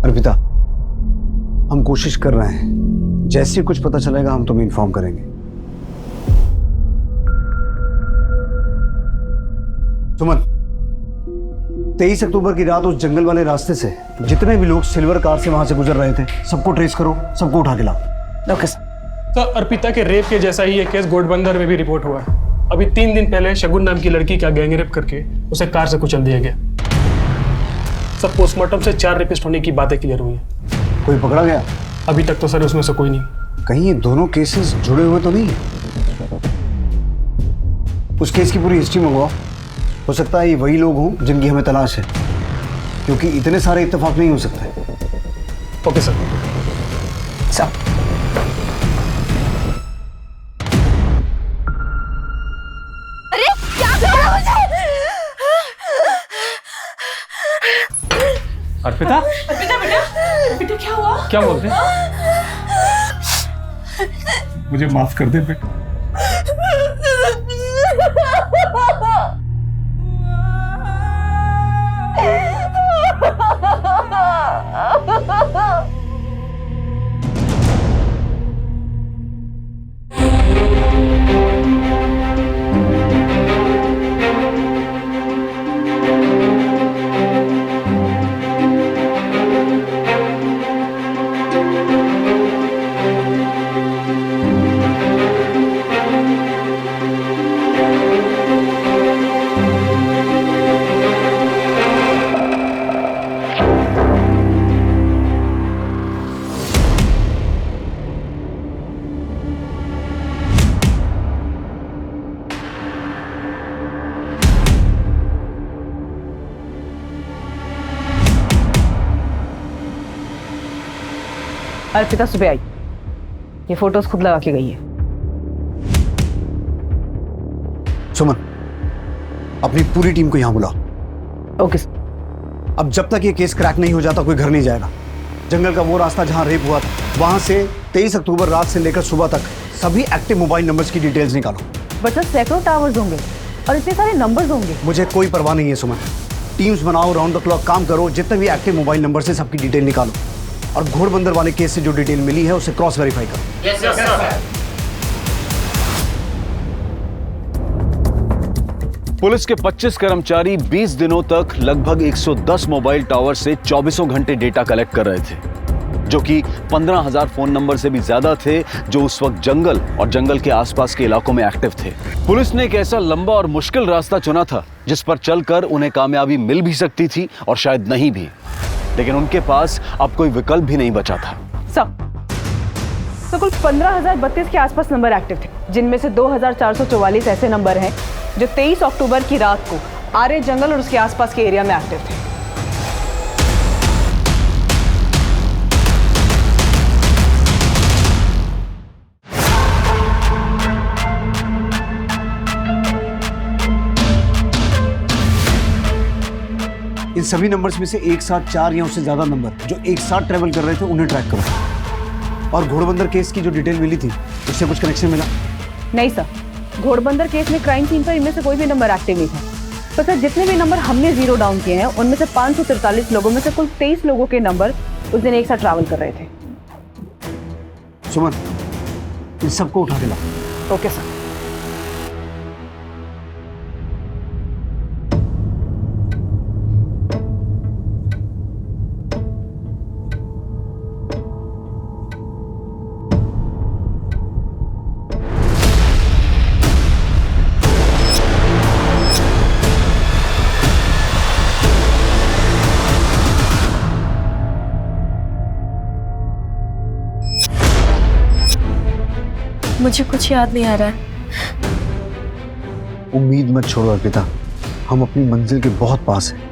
अर्पिता, हम कोशिश कर रहे हैं, जैसे ही कुछ पता चलेगा हम तुम्हें इन्फॉर्म करेंगे। सुमन, 23 अक्टूबर की रात उस जंगल वाले रास्ते से जितने भी लोग सिल्वर कार से वहां से गुजर रहे थे, सबको ट्रेस करो, सबको उठा के लाओ। Okay sir. सर अर्पिता के रेप के जैसा ही एक केस घोड़बंदर में भी रिपोर्ट हुआ है। अभी 3 दिन पहले शगुन नाम की लड़की का गैंगरेप करके उसे कार से कुचल दिया गया। सब पोस्टमार्टम से 4 रेपिस्ट होने की बातें क्लियर हुई हैं। कोई पकड़ा गया? अभी तक तो सर उसमें से कोई नहीं। कहीं ये दोनों केसेस जुड़े हुए तो नहीं है? उस केस की पूरी हिस्ट्री मंगवाओ, हो सकता है ये वही लोग हों जिनकी हमें तलाश है, क्योंकि इतने सारे इत्तेफाक नहीं हो सकते। Okay sir. अरे क्या कर रहा है मुझे? अर्पिता? अर्पिता बेटा क्या हुआ? क्या बोलते? मुझे माफ कर दे बेटा। अर्पिता सुबह आई, ये फोटोज खुद लगा के गई है। सुमन, अपनी पूरी टीम को यहां बुलाओ। ओके। अब जब तक ये केस क्रैक नहीं हो जाता कोई घर नहीं जाएगा। जंगल का वो रास्ता जहां रेप हुआ था, वहां से 23 अक्टूबर रात से लेकर सुबह तक सभी एक्टिव मोबाइल नंबर्स की डिटेल्स निकालो। बच्चा सैकड़ों टावर्स होंगे और इतने सारे नंबर्स होंगे। मुझे कोई परवाह नहीं है सुमन, टीम्स बनाओ, राउंड द क्लॉक काम करो, जितने भी एक्टिव मोबाइल नंबर से सबकी डिटेल निकालो, और घोड़बंदर वाले केस से जो डिटेल मिली है उसे क्रॉस वेरीफाई करो। Yes sir. पुलिस के 25 कर्मचारी 20 दिनों तक लगभग 110 मोबाइल टावर से 24 घंटे डेटा कलेक्ट कर रहे थे, जो कि 15,000 फोन नंबर से भी ज्यादा थे जो उस वक्त जंगल और जंगल के आसपास के इलाकों में एक्टिव थे। पुलिस ने एक ऐसा लंबा और मुश्किल रास्ता चुना था जिस पर चलकर उन्हें कामयाबी मिल भी सकती थी और शायद नहीं भी, लेकिन उनके पास अब कोई विकल्प भी नहीं बचा था। तो कुल 15,032 के आसपास नंबर एक्टिव थे, जिनमें से 2,444 ऐसे नंबर हैं जो 23 अक्टूबर की रात को आर्य जंगल और उसके आसपास के एरिया में एक्टिव थे। इन सभी नंबर्स में से एक साथ 4 या उससे ज्यादा नंबर जो एक साथ ट्रेवल कर रहे थे उन्हें ट्रैक करो। और घोड़बंदर केस की जो डिटेल मिली थी उससे कुछ कनेक्शन मिला? नहीं सर, घोड़बंदर केस में क्राइम सीन पर इनमें से कोई भी नंबर एक्टिव नहीं था। तो सर जितने भी नंबर हमने जीरो डाउन किए हैं उनमें से 543 लोगों में से कुल 23 लोगों के नंबर उस दिन एक साथ ट्रैवल कर रहे थे। सुमन, इन सबको उठा के लाओ। Okay sir. मुझे कुछ याद नहीं आ रहा है। उम्मीद मत छोड़ो अर्पिता, हम अपनी मंजिल के बहुत पास हैं।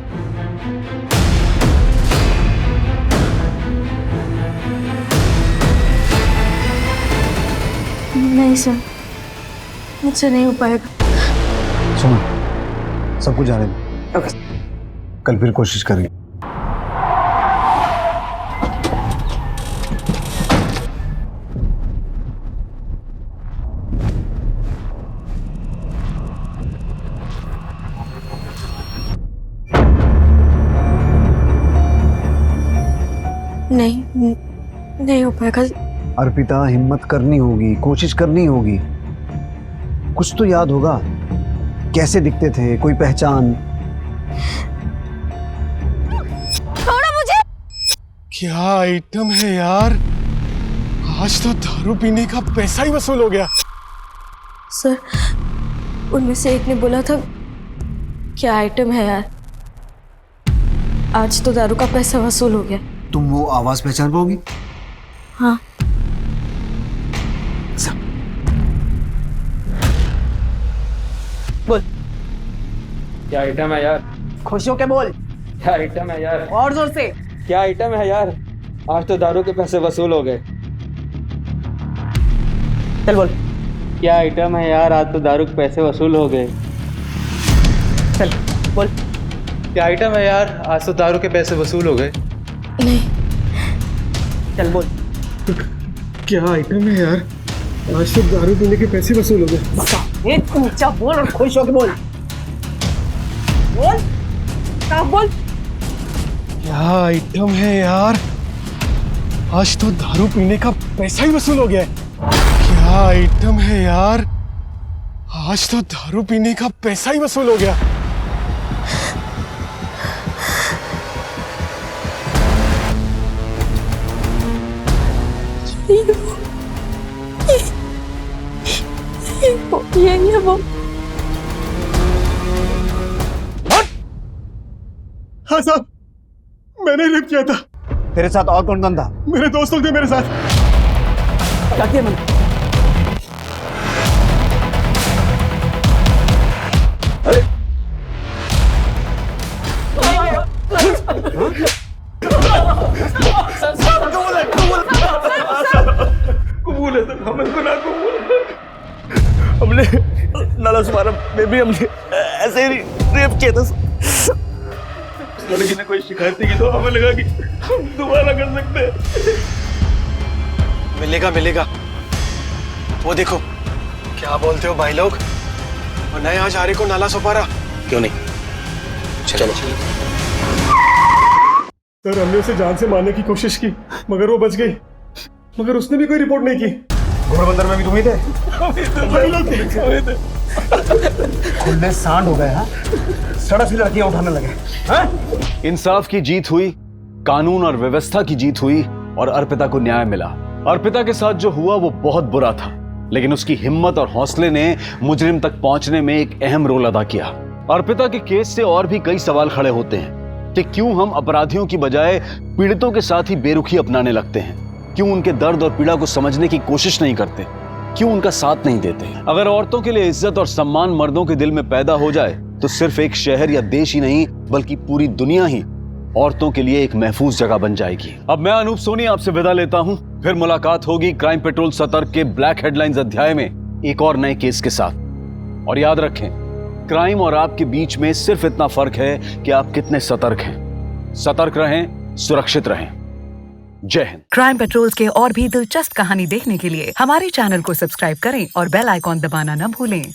नहीं सर, मुझसे नहीं हो पाएगा। सुनो, सब कुछ जाने दो, कल फिर कोशिश करेंगे। नहीं हो पाएगा। अर्पिता, हिम्मत करनी होगी, कोशिश करनी होगी। कुछ तो याद होगा, कैसे दिखते थे, कोई पहचान। छोड़ो मुझे। क्या आइटम है यार, आज तो दारू पीने का पैसा ही वसूल हो गया। सर, उनमें से एक ने बोला था क्या आइटम है यार, आज तो दारू का पैसा वसूल हो गया। तुम वो आवाज पहचान पाओगी? हाँ। बोल, क्या आइटम है यार? खुश होके बोल। क्या आइटम है यार? और जोर से। क्या आइटम है यार? आज तो दारू के पैसे वसूल हो गए। चल बोल। क्या आइटम है यार? आज तो दारू के पैसे वसूल हो गए। चल बोल। क्या आइटम है यार? आज तो दारू के पैसे वसूल हो गए। नहीं। चल बोल। क्या आइटम है यार, आज तो दारू पीने के पैसे वसूल हो गए। एक ऊंचा बोल और खुश होके बोल। बोल, साफ बोल। क्या आइटम है यार, आज तो दारू पीने का पैसा ही वसूल हो गया है। क्या आइटम है यार, आज तो दारू पीने का पैसा ही वसूल हो गया। ये वो। हाँ साहब, मैंने रेप किया था। तेरे साथ और कौन था? मेरे दोस्त लोग थे मेरे साथ। क्या किया मैंने? कबूल है सर, हमें गुनाह कबूल है। हमने नाला सुमारा में भी हमने ऐसे ही रेप किया था। लड़की ने कोई शिकायत नहीं की तो हमें लगा कि हम दोबारा कर सकते हैं। मिलेगा। वो देखो, क्या बोलते हो भाई लोग, और नए आज आरे को नाला सुपारा क्यों नहीं? चलो। सर, हमने उसे जान से मारने की कोशिश की मगर वो बच गई, मगर उसने भी कोई रिपोर्ट नहीं की। घोड़बंदर में भी तुम ही थे? भाई लोग थे। खुले सांड हो गए। हाँ, सड़क से लड़कियां उठाने लगे। हाँ? इंसाफ की जीत हुई, कानून और व्यवस्था की जीत हुई और अर्पिता को न्याय मिला। अर्पिता के साथ जो हुआ वो बहुत बुरा था, लेकिन उसकी हिम्मत और हौसले ने मुजरिम तक पहुंचने में एक अहम रोल अदा किया। अर्पिता के केस से और भी कई सवाल खड़े होते हैं कि क्यों हम अपराधियों की बजाय पीड़ितों के साथ ही बेरुखी अपनाने लगते हैं, क्यों उनके दर्द और पीड़ा को समझने की कोशिश नहीं करते, क्यों उनका साथ नहीं देते। अगर औरतों के लिए इज्जत और सम्मान मर्दों के दिल में पैदा हो जाए तो सिर्फ एक शहर या देश ही नहीं बल्कि पूरी दुनिया ही औरतों के लिए एक महफूज जगह बन जाएगी। अब मैं अनूप सोनी आपसे विदा लेता हूं, फिर मुलाकात होगी क्राइम पेट्रोल सतर्क के ब्लैक हेडलाइंस अध्याय में एक और नए केस के साथ। और याद रखें, क्राइम और आपके बीच में सिर्फ इतना फर्क है कि आप कितने सतर्क हैं। सतर्क रहें, सुरक्षित रहें। जय हिंद। क्राइम पेट्रोल के और भी दिलचस्प कहानी देखने के लिए हमारे चैनल को सब्सक्राइब करें और बेल आइकॉन दबाना न भूलें।